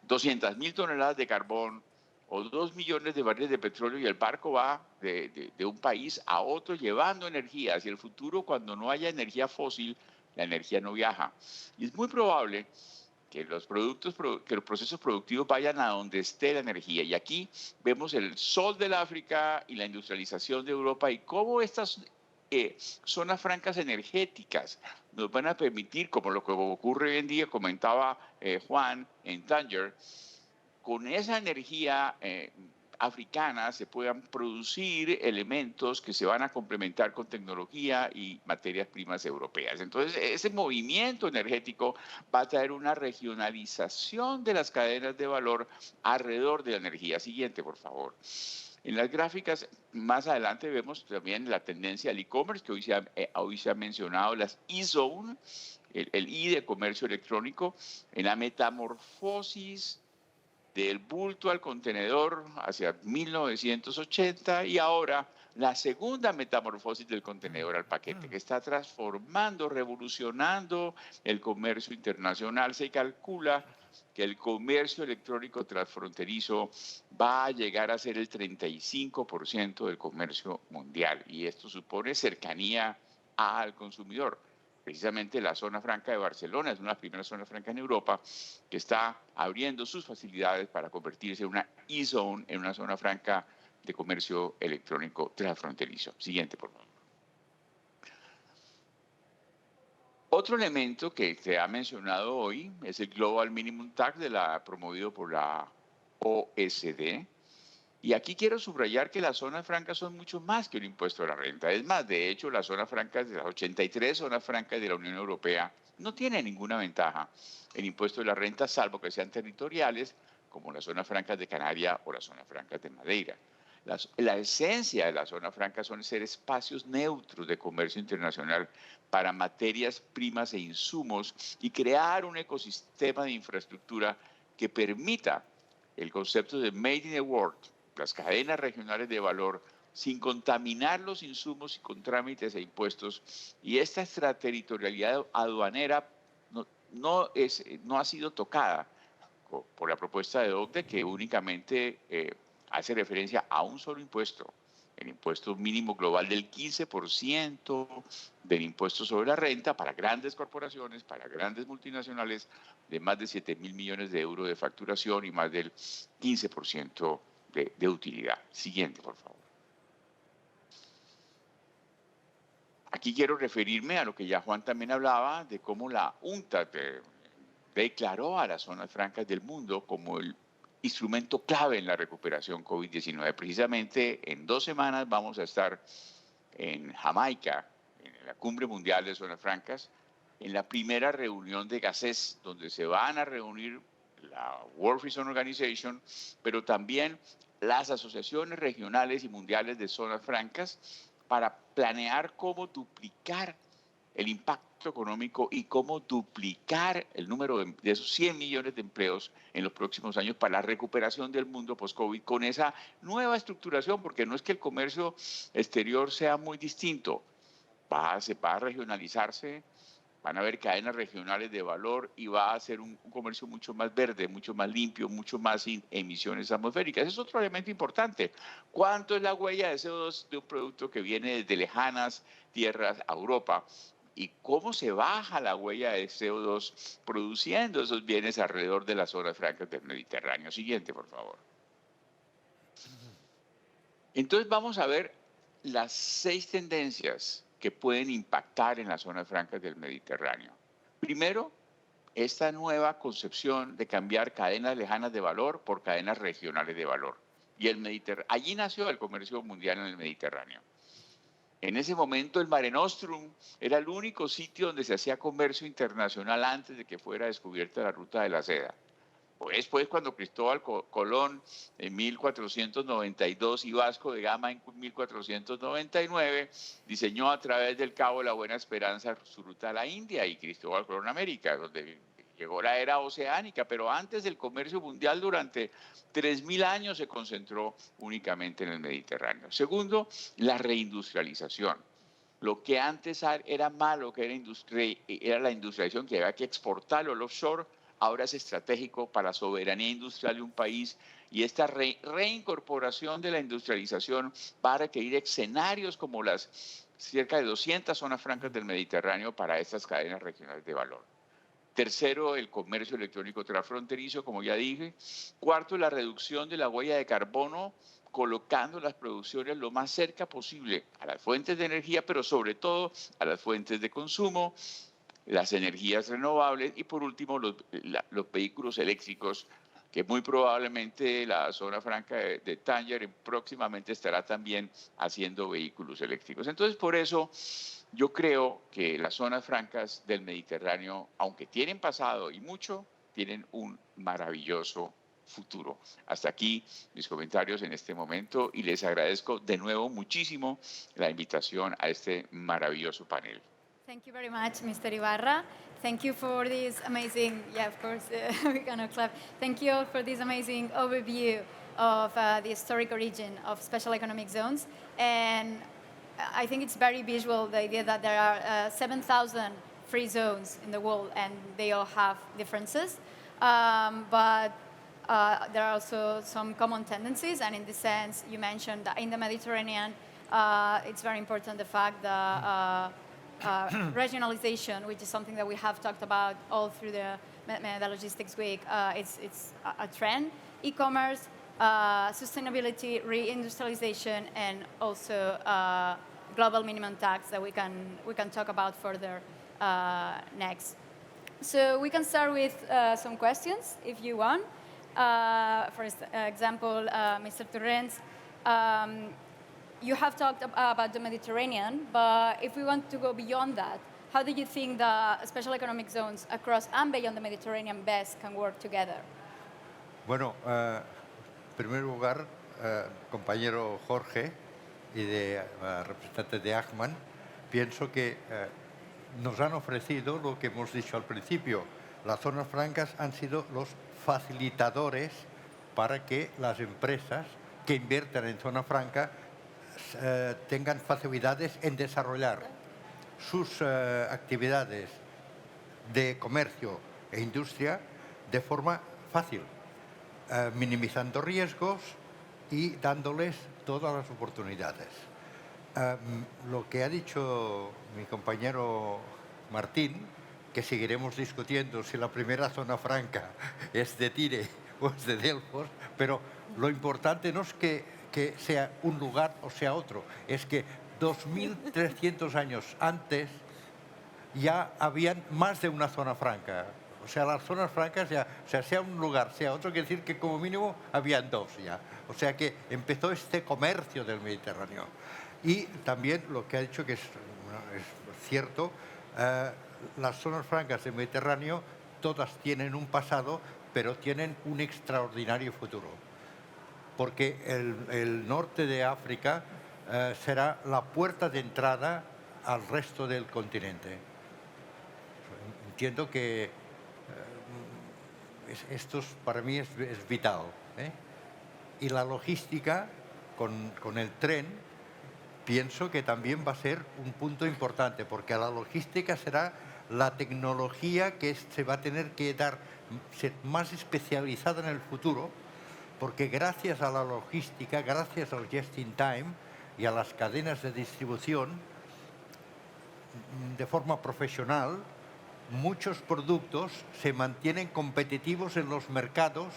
200.000 toneladas de carbón o 2 millones de barriles de petróleo y el barco va de un país a otro llevando energía. Hacia el futuro, cuando no haya energía fósil, la energía no viaja. Y es muy probable que los procesos productivos vayan a donde esté la energía. Y aquí vemos el sol del África y la industrialización de Europa y cómo estas zonas francas energéticas nos van a permitir, como lo que ocurre hoy en día, comentaba Juan en Tánger, con esa energía africana se puedan producir elementos que se van a complementar con tecnología y materias primas europeas. Entonces, ese movimiento energético va a traer una regionalización de las cadenas de valor alrededor de la energía. Siguiente, por favor. En las gráficas, más adelante vemos también la tendencia al e-commerce, que hoy se ha mencionado, las e-zone, el I de comercio electrónico, en la metamorfosis del bulto al contenedor hacia 1980 y ahora la segunda metamorfosis del contenedor al paquete, que está transformando, revolucionando el comercio internacional. Se calcula que el comercio electrónico transfronterizo va a llegar a ser el 35% del comercio mundial y esto supone cercanía al consumidor. Precisamente la zona franca de Barcelona es una de las primeras zonas francas en Europa que está abriendo sus facilidades para convertirse en una e-zone, en una zona franca de comercio electrónico transfronterizo. Siguiente, por favor. Otro elemento que se ha mencionado hoy es el Global Minimum Tax promovido por la OECD. Y aquí quiero subrayar que las zonas francas son mucho más que un impuesto a la renta. Es más, de hecho, las zonas francas, de las 83 zonas francas de la Unión Europea, no tienen ninguna ventaja en impuesto de la renta, salvo que sean territoriales, como las zonas francas de Canarias o las zonas francas de Madeira. La esencia de las zonas francas son ser espacios neutros de comercio internacional para materias primas e insumos y crear un ecosistema de infraestructura que permita el concepto de Made in the World, las cadenas regionales de valor, sin contaminar los insumos y con trámites e impuestos. Y esta extraterritorialidad aduanera no ha sido tocada por la propuesta de OCDE, que únicamente hace referencia a un solo impuesto, el impuesto mínimo global del 15% del impuesto sobre la renta para grandes corporaciones, para grandes multinacionales, de más de 7.000 millones de euros de facturación y más del 15% de utilidad. Siguiente, por favor. Aquí quiero referirme a lo que ya Juan también hablaba, de cómo la UNCTAD declaró a las zonas francas del mundo como el instrumento clave en la recuperación COVID-19. Precisamente en 2 semanas vamos a estar en Jamaica, en la Cumbre Mundial de Zonas Francas, en la primera reunión de GACES, donde se van a reunir la World Free Zone Organization, pero también las asociaciones regionales y mundiales de zonas francas para planear cómo duplicar el impacto económico y cómo duplicar el número de esos 100 millones de empleos en los próximos años para la recuperación del mundo post-COVID con esa nueva estructuración, porque no es que el comercio exterior sea muy distinto, va a regionalizarse, van a haber cadenas regionales de valor y va a ser un comercio mucho más verde, mucho más limpio, mucho más sin emisiones atmosféricas. Ese es otro elemento importante. ¿Cuánto es la huella de CO2 de un producto que viene desde lejanas tierras a Europa? ¿Y cómo se baja la huella de CO2 produciendo esos bienes alrededor de las zonas francas del Mediterráneo? Siguiente, por favor. Entonces vamos a ver las 6 tendencias que pueden impactar en las zonas francas del Mediterráneo. Primero, esta nueva concepción de cambiar cadenas lejanas de valor por cadenas regionales de valor. Y allí nació el comercio mundial en el Mediterráneo. En ese momento el Mare Nostrum era el único sitio donde se hacía comercio internacional antes de que fuera descubierta la ruta de la seda. Después, cuando Cristóbal Colón en 1492 y Vasco de Gama en 1499 diseñó a través del Cabo de la Buena Esperanza su ruta a la India y Cristóbal Colón a América, donde llegó la era oceánica, pero antes el comercio mundial durante 3.000 años se concentró únicamente en el Mediterráneo. Segundo, la reindustrialización. Lo que antes era malo, que era la industrialización, que había que exportarlo al offshore, ahora es estratégico para la soberanía industrial de un país y esta reincorporación de la industrialización va a requerir escenarios como las cerca de 200 zonas francas del Mediterráneo para estas cadenas regionales de valor. Tercero, el comercio electrónico transfronterizo, como ya dije. Cuarto, la reducción de la huella de carbono, colocando las producciones lo más cerca posible a las fuentes de energía, pero sobre todo a las fuentes de consumo, las energías renovables y por último los vehículos eléctricos, que muy probablemente la zona franca de Tánger próximamente estará también haciendo vehículos eléctricos. Entonces, por eso yo creo que las zonas francas del Mediterráneo, aunque tienen pasado y mucho, tienen un maravilloso futuro. Hasta aquí mis comentarios en este momento y les agradezco de nuevo muchísimo la invitación a este maravilloso panel. Thank you very much, Mr. Ibarra. Thank you for this amazing, yeah, of course, we cannot clap. Thank you all for this amazing overview of the historic origin of special economic zones. And I think it's very visual, the idea that there are 7,000 free zones in the world and they all have differences. But there are also some common tendencies, and in this sense, you mentioned that in the Mediterranean, it's very important the fact that regionalization, which is something that we have talked about all through the Logistics Week, it's a trend. E-commerce, sustainability, reindustrialization, and also global minimum tax that we can talk about further next. So we can start with some questions if you want. For example, Mr. Torrents, you have talked about the Mediterranean, but if we want to go beyond that, how do you think the special economic zones across and beyond the Mediterranean best can work together? Bueno, en primer lugar, compañero Jorge y de representante de Achman, pienso que nos han ofrecido lo que hemos dicho al principio. Las zonas francas han sido los facilitadores para que las empresas que inviertan en zona franca tengan facilidades en desarrollar sus actividades de comercio e industria de forma fácil, minimizando riesgos y dándoles todas las oportunidades. Lo que ha dicho mi compañero Martín, que seguiremos discutiendo si la primera zona franca es de Tire o es de Delfos, pero lo importante no es que sea un lugar o sea otro, es que 2.300 años antes ya habían más de una zona franca. O sea, las zonas francas, ya, o sea un lugar, sea otro, quiere decir que como mínimo habían dos ya. O sea que empezó este comercio del Mediterráneo. Y también lo que ha dicho que es cierto, las zonas francas del Mediterráneo todas tienen un pasado, pero tienen un extraordinario futuro. Porque el norte de África será la puerta de entrada al resto del continente. Entiendo que esto para mí es vital. Y la logística con el tren, pienso que también va a ser un punto importante, porque la logística será la tecnología que se va a tener que ser más especializada en el futuro, porque gracias a la logística, gracias al just-in-time y a las cadenas de distribución, de forma profesional, muchos productos se mantienen competitivos en los mercados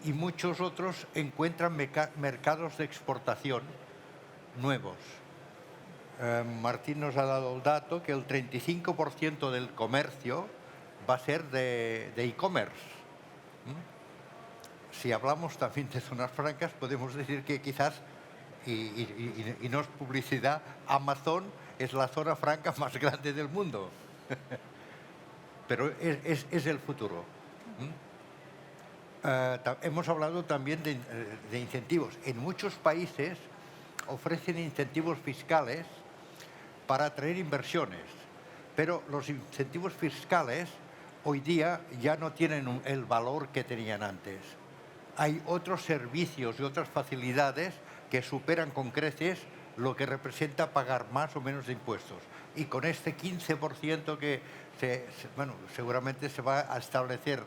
y muchos otros encuentran mercados de exportación nuevos. Martín nos ha dado el dato que el 35% del comercio va a ser de e-commerce. Si hablamos también de zonas francas, podemos decir que quizás, y no es publicidad, Amazon es la zona franca más grande del mundo. Pero es el futuro. Hemos hablado también de incentivos. En muchos países ofrecen incentivos fiscales para atraer inversiones, pero los incentivos fiscales hoy día ya no tienen el valor que tenían antes. Hay otros servicios y otras facilidades que superan con creces lo que representa pagar más o menos de impuestos. Y con este 15% que bueno, seguramente se va a establecer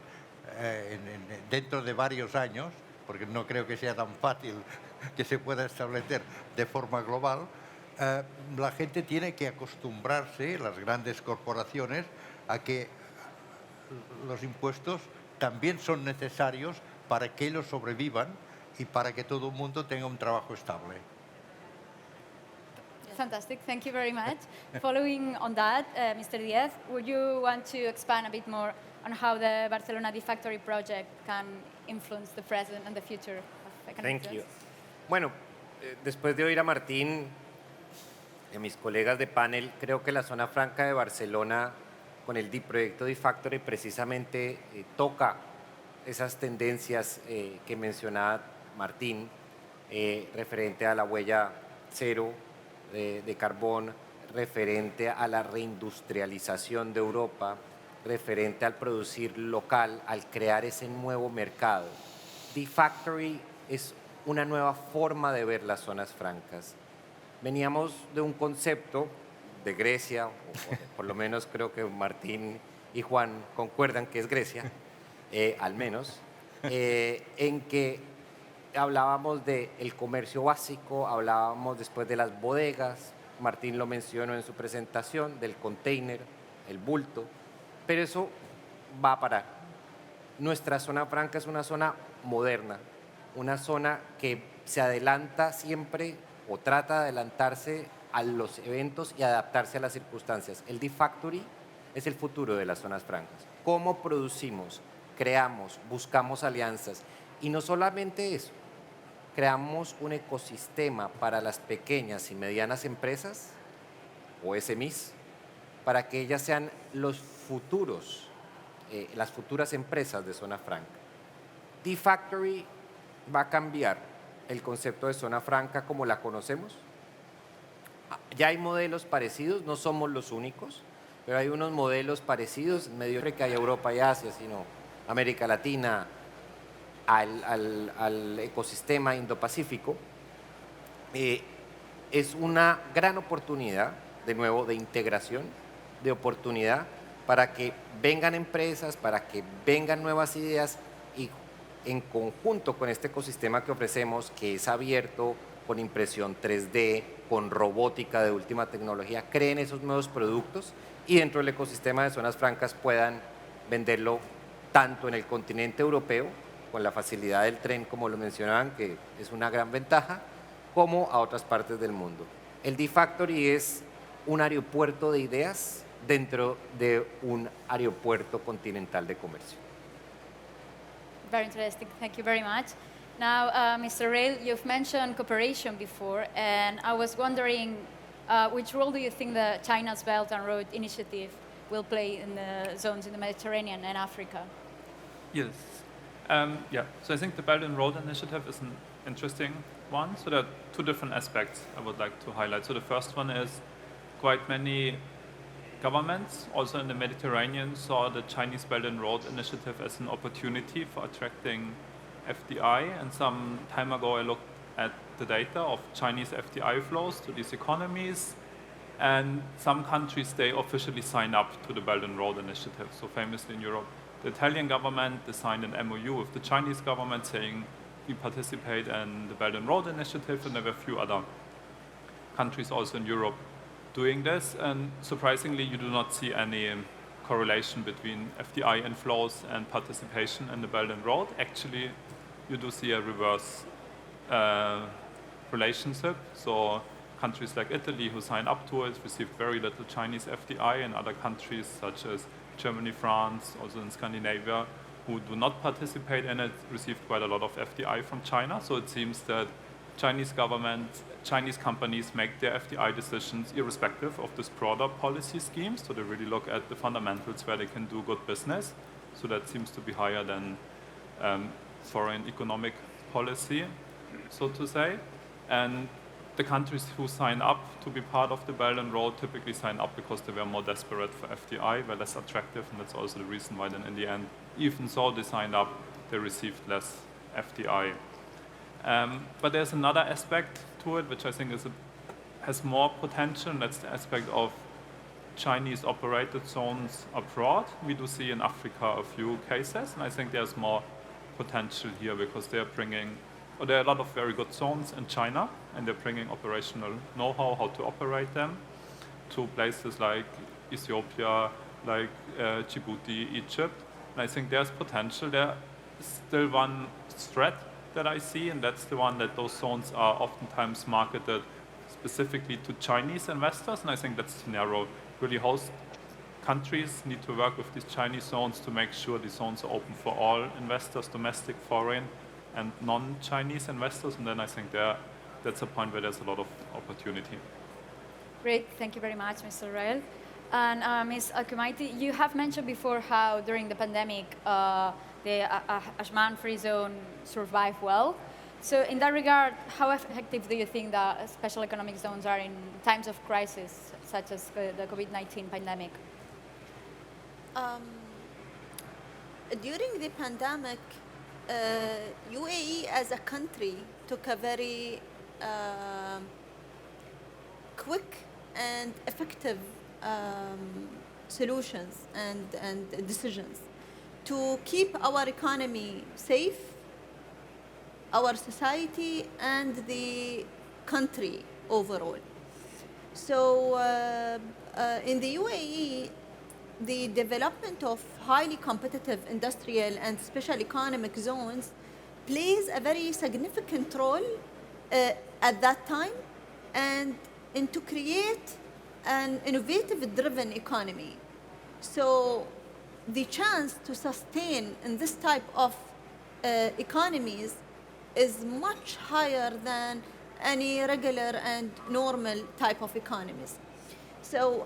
dentro de varios años, porque no creo que sea tan fácil que se pueda establecer de forma global, la gente tiene que acostumbrarse, las grandes corporaciones, a que los impuestos también son necesarios para que ellos sobrevivan y para que todo el mundo tenga un trabajo estable. Fantastic, thank you very much. Following on that, Mr. Diaz, would you want to expand a bit more on how the Barcelona D-Factory project can influence the present and the future of economic Thank you. zones? Bueno, después de oír a Martín y a mis colegas de panel, creo que la zona franca de Barcelona con el proyecto D-Factory precisamente toca esas tendencias que mencionaba Martín referente a la huella cero de carbón, referente a la reindustrialización de Europa, referente al producir local, al crear ese nuevo mercado. D-Factory es una nueva forma de ver las zonas francas. Veníamos de un concepto de Grecia, o por lo menos creo que Martín y Juan concuerdan que es Grecia, al menos, en que hablábamos del comercio básico, hablábamos después de las bodegas, Martín lo mencionó en su presentación, del container, el bulto, pero eso va a parar. Nuestra zona franca es una zona moderna, una zona que se adelanta siempre o trata de adelantarse a los eventos y adaptarse a las circunstancias. El D-Factory es el futuro de las zonas francas. ¿Cómo producimos, creamos, buscamos alianzas? Y no solamente eso, creamos un ecosistema para las pequeñas y medianas empresas, o SMEs, para que ellas sean los futuros, las futuras empresas de zona franca. D-Factory va a cambiar el concepto de zona franca como la conocemos. Ya hay modelos parecidos, no somos los únicos, pero hay unos modelos parecidos en medio de África y Europa y Asia, sino América Latina, al ecosistema Indo-Pacífico. Es una gran oportunidad, de nuevo, de integración, de oportunidad para que vengan empresas, para que vengan nuevas ideas y en conjunto con este ecosistema que ofrecemos, que es abierto, con impresión 3D, con robótica de última tecnología, creen esos nuevos productos y dentro del ecosistema de zonas francas puedan venderlo tanto en el continente europeo, con la facilidad del tren, como lo mencionaban, que es una gran ventaja, como a otras partes del mundo. El D-Factory es un aeropuerto de ideas dentro de un aeropuerto continental de comercio. Very interesting, thank you very much. Now, Mr. Rail, you've mentioned cooperation before, and I was wondering which role do you think the China's Belt and Road Initiative will play in the zones in the Mediterranean and Africa? Yes. Yeah, so I think the Belt and Road Initiative is an interesting one. So there are two different aspects I would like to highlight. So the first one is quite many governments, also in the Mediterranean, saw the Chinese Belt and Road Initiative as an opportunity for attracting FDI. And some time ago, I looked at the data of Chinese FDI flows to these economies. And some countries, they officially signed up to the Belt and Road Initiative. So famously in Europe, the Italian government, they signed an MOU with the Chinese government saying we participate in the Belt and Road Initiative, and there were a few other countries also in Europe doing this. And surprisingly, you do not see any correlation between FDI inflows and participation in the Belt and Road. Actually, you do see a reverse relationship. So countries like Italy who signed up to it received very little Chinese FDI, and other countries such as Germany, France, also in Scandinavia, who do not participate in it, received quite a lot of FDI from China. So it seems that Chinese government, Chinese companies make their FDI decisions irrespective of this broader policy scheme. So they really look at the fundamentals where they can do good business. So that seems to be higher than foreign economic policy, so to say. And the countries who sign up to be part of the Belt and Road typically sign up because they were more desperate for FDI, were less attractive, and that's also the reason why then in the end, even though they signed up, they received less FDI. But there's another aspect to it, which I think is a has more potential, and that's the aspect of Chinese operated zones abroad. We do see in Africa a few cases, and I think there's more potential here because they're bringing, or there are a lot of very good zones in China, and they're bringing operational know-how, how to operate them, to places like Ethiopia, like Djibouti, Egypt. And I think there's potential. There is still one threat that I see, and that's the one that those zones are oftentimes marketed specifically to Chinese investors, and I think that's narrow. Really, host countries need to work with these Chinese zones to make sure these zones are open for all investors, domestic, foreign, and non-Chinese investors, and then I think that's a point where there's a lot of opportunity. Great, thank you very much, Mr. Rael. And Ms. Alkumaiti, you have mentioned before how during the pandemic, the Ajman free zone survived well. So in that regard, how effective do you think that special economic zones are in times of crisis, such as the COVID-19 pandemic? During the pandemic, UAE as a country took a very quick and effective solutions and decisions to keep our economy safe, our society, and the country overall. So in the UAE, the development of highly competitive industrial and special economic zones plays a very significant role at that time, and to create an innovative driven economy. So the chance to sustain in this type of economies is much higher than any regular and normal type of economies. So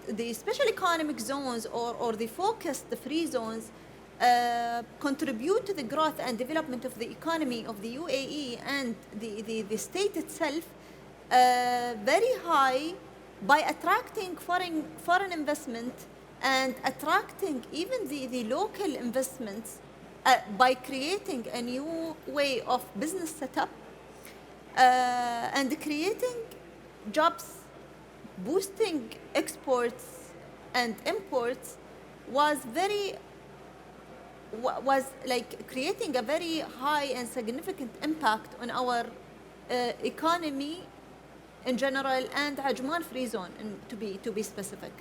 the special economic zones or the focused free zones contribute to the growth and development of the economy of the UAE and the state itself very high by attracting foreign investment and attracting even the local investments by creating a new way of business setup and creating jobs, boosting exports and imports was like creating a very high and significant impact on our economy in general and Ajman free zone, and to be specific.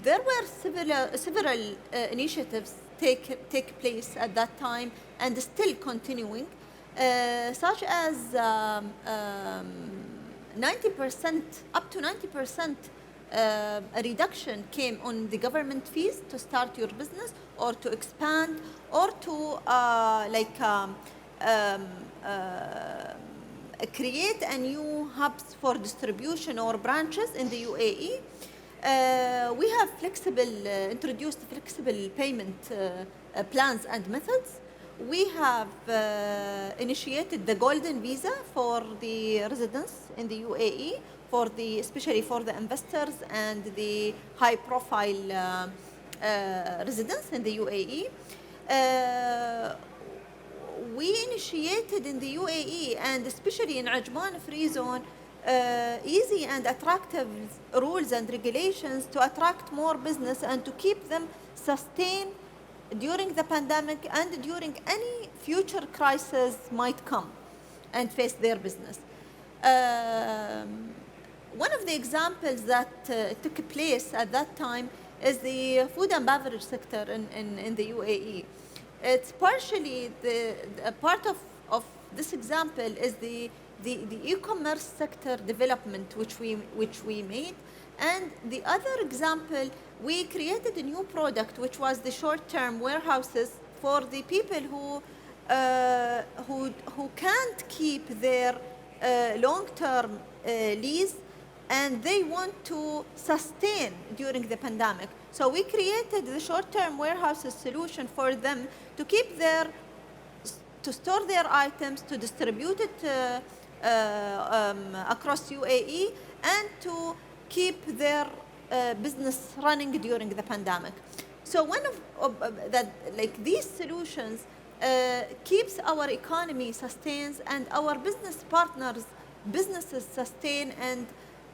There were several initiatives take place at that time and still continuing, such as 90%, up to 90% a reduction came on the government fees to start your business or to expand or to create a new hubs for distribution or branches in the UAE. We have introduced flexible payment plans and methods. We have initiated the golden visa for the residents in the UAE, especially for the investors and the high-profile residents in the UAE. We initiated in the UAE and especially in Ajman free zone easy and attractive rules and regulations to attract more business and to keep them sustained during the pandemic and during any future crisis might come and face their business. One of the examples that took place at that time is the food and beverage sector in the UAE. It's partially a part of this example is the e-commerce sector development which we made, and the other example, we created a new product which was the short-term warehouses for the people who can't keep their long-term lease and they want to sustain during the pandemic. So we created the short-term warehouses solution for them to keep to store their items, to distribute it across UAE, and to keep their business running during the pandemic. So one of these solutions keeps our economy sustains and our business partners businesses sustain and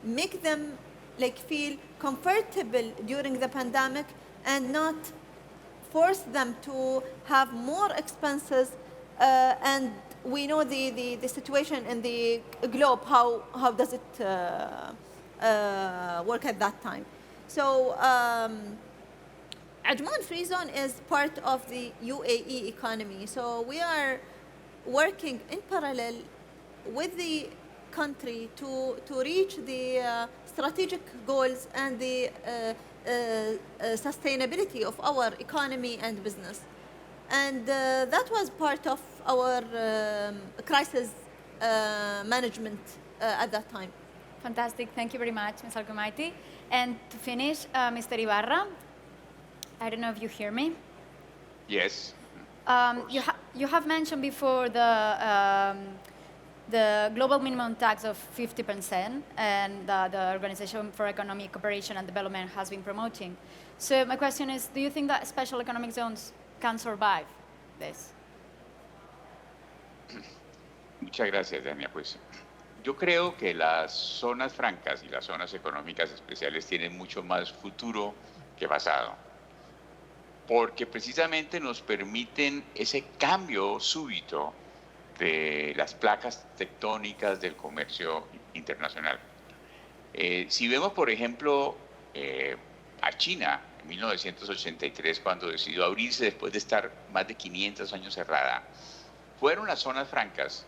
make them like feel comfortable during the pandemic and not force them to have more expenses. And we know the situation in the globe, how does it work at that time. So Ajman Free Zone is part of the UAE economy. So we are working in parallel with the country to reach the strategic goals and the sustainability of our economy and business. And that was part of our crisis management at that time. Fantastic. Thank you very much, Ms. Alcomaiti. And to finish, Mr. Ibarra, I don't know if you hear me. Yes. You have mentioned before the global minimum tax of 50% and the Organization for Economic Cooperation and Development has been promoting. So my question is, do you think that special economic zones can survive this? Muchas gracias, Dania. Pues yo creo que las zonas francas y las zonas económicas especiales tienen mucho más futuro que pasado, porque precisamente nos permiten ese cambio súbito de las placas tectónicas del comercio internacional. Si vemos, por ejemplo, a China en 1983, cuando decidió abrirse después de estar más de 500 años cerrada, fueron las zonas francas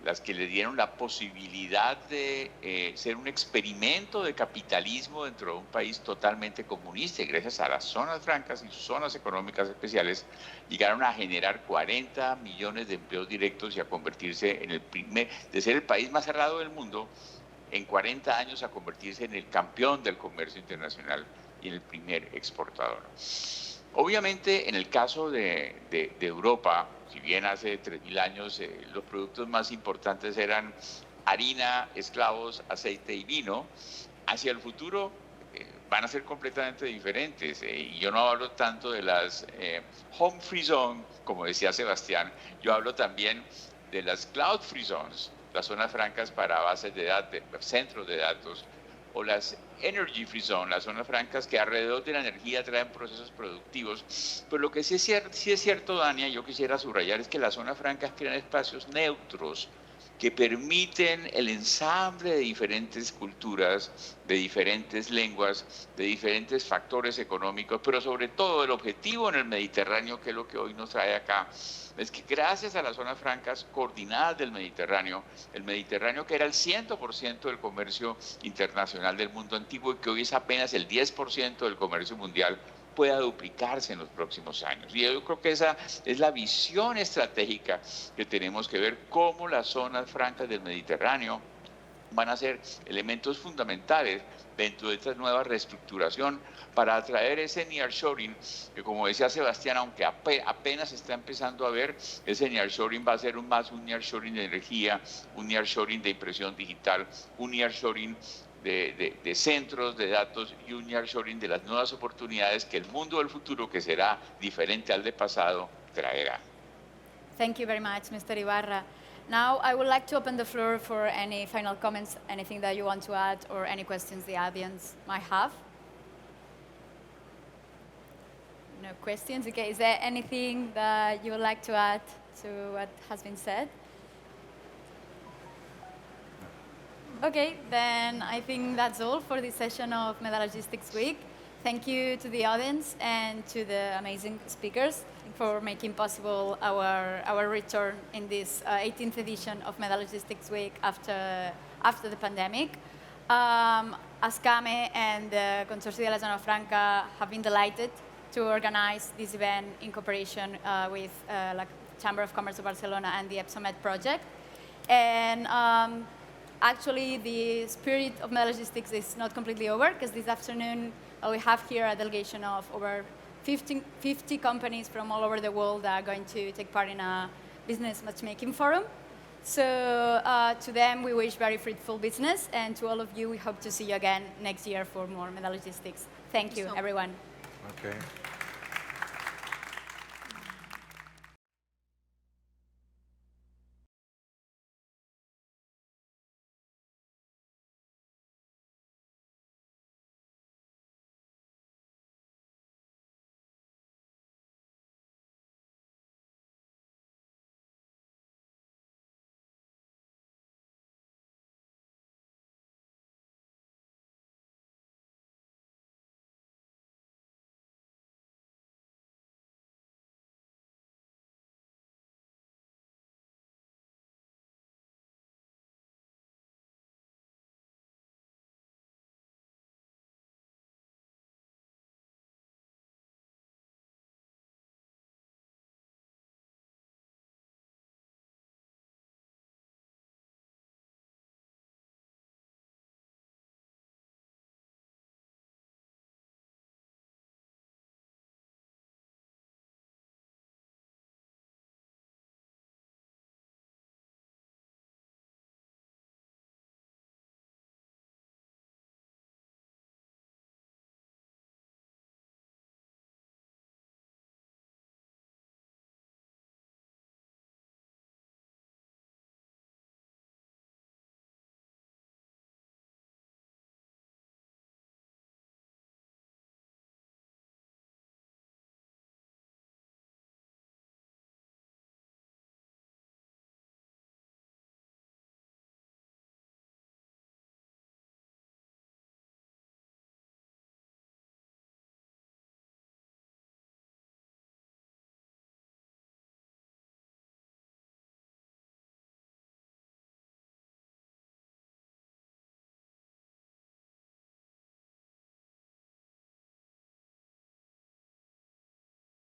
las que le dieron la posibilidad de ser un experimento de capitalismo dentro de un país totalmente comunista, y gracias a las zonas francas y sus zonas económicas especiales llegaron a generar 40 millones de empleos directos y a convertirse en de ser el país más cerrado del mundo, en 40 años a convertirse en el campeón del comercio internacional y en el primer exportador. Obviamente, en el caso de Europa, si bien hace 3.000 años los productos más importantes eran harina, esclavos, aceite y vino, hacia el futuro van a ser completamente diferentes. Y yo no hablo tanto de las home free zone, como decía Sebastián, yo hablo también de las cloud free zones, las zonas francas para bases de datos, centros de datos, o las energy free zone, las zonas francas que alrededor de la energía traen procesos productivos. Pero lo que sí es cierto, Dania, yo quisiera subrayar, es que las zonas francas crean espacios neutros que permiten el ensamble de diferentes culturas, de diferentes lenguas, de diferentes factores económicos, pero sobre todo el objetivo en el Mediterráneo, que es lo que hoy nos trae acá, es que gracias a las zonas francas coordinadas del Mediterráneo, el Mediterráneo que era el 100% del comercio internacional del mundo antiguo y que hoy es apenas el 10% del comercio mundial, pueda duplicarse en los próximos años. Y yo creo que esa es la visión estratégica que tenemos que ver, cómo las zonas francas del Mediterráneo van a ser elementos fundamentales dentro de esta nueva reestructuración para atraer ese nearshoring, que como decía Sebastián, aunque apenas está empezando a ver, ese nearshoring va a ser más un nearshoring de energía, un nearshoring de impresión digital, un nearshoring de centros de datos y un nearshoring de las nuevas oportunidades que el mundo del futuro, que será diferente al del pasado, traerá. Thank you very much, Mr. Ibarra. Now, I would like to open the floor for any final comments, anything that you want to add, or any questions the audience might have. No questions? Okay, is there anything that you would like to add to what has been said? Okay, then I think that's all for this session of Metalogistics Week. Thank you to the audience and to the amazing speakers for making possible our return in this 18th edition of Metalogistics Week after the pandemic. ASCAME and the Consorcio de la Zona Franca have been delighted to organize this event in cooperation with the Chamber of Commerce of Barcelona and the EPSOMED project. And actually, the spirit of Metalogistics is not completely over, because this afternoon we have here a delegation of over 50 companies from all over the world that are going to take part in a business matchmaking forum. So to them, we wish very fruitful business, and to all of you, we hope to see you again next year for more Metalogistics. Thank you, everyone. Okay.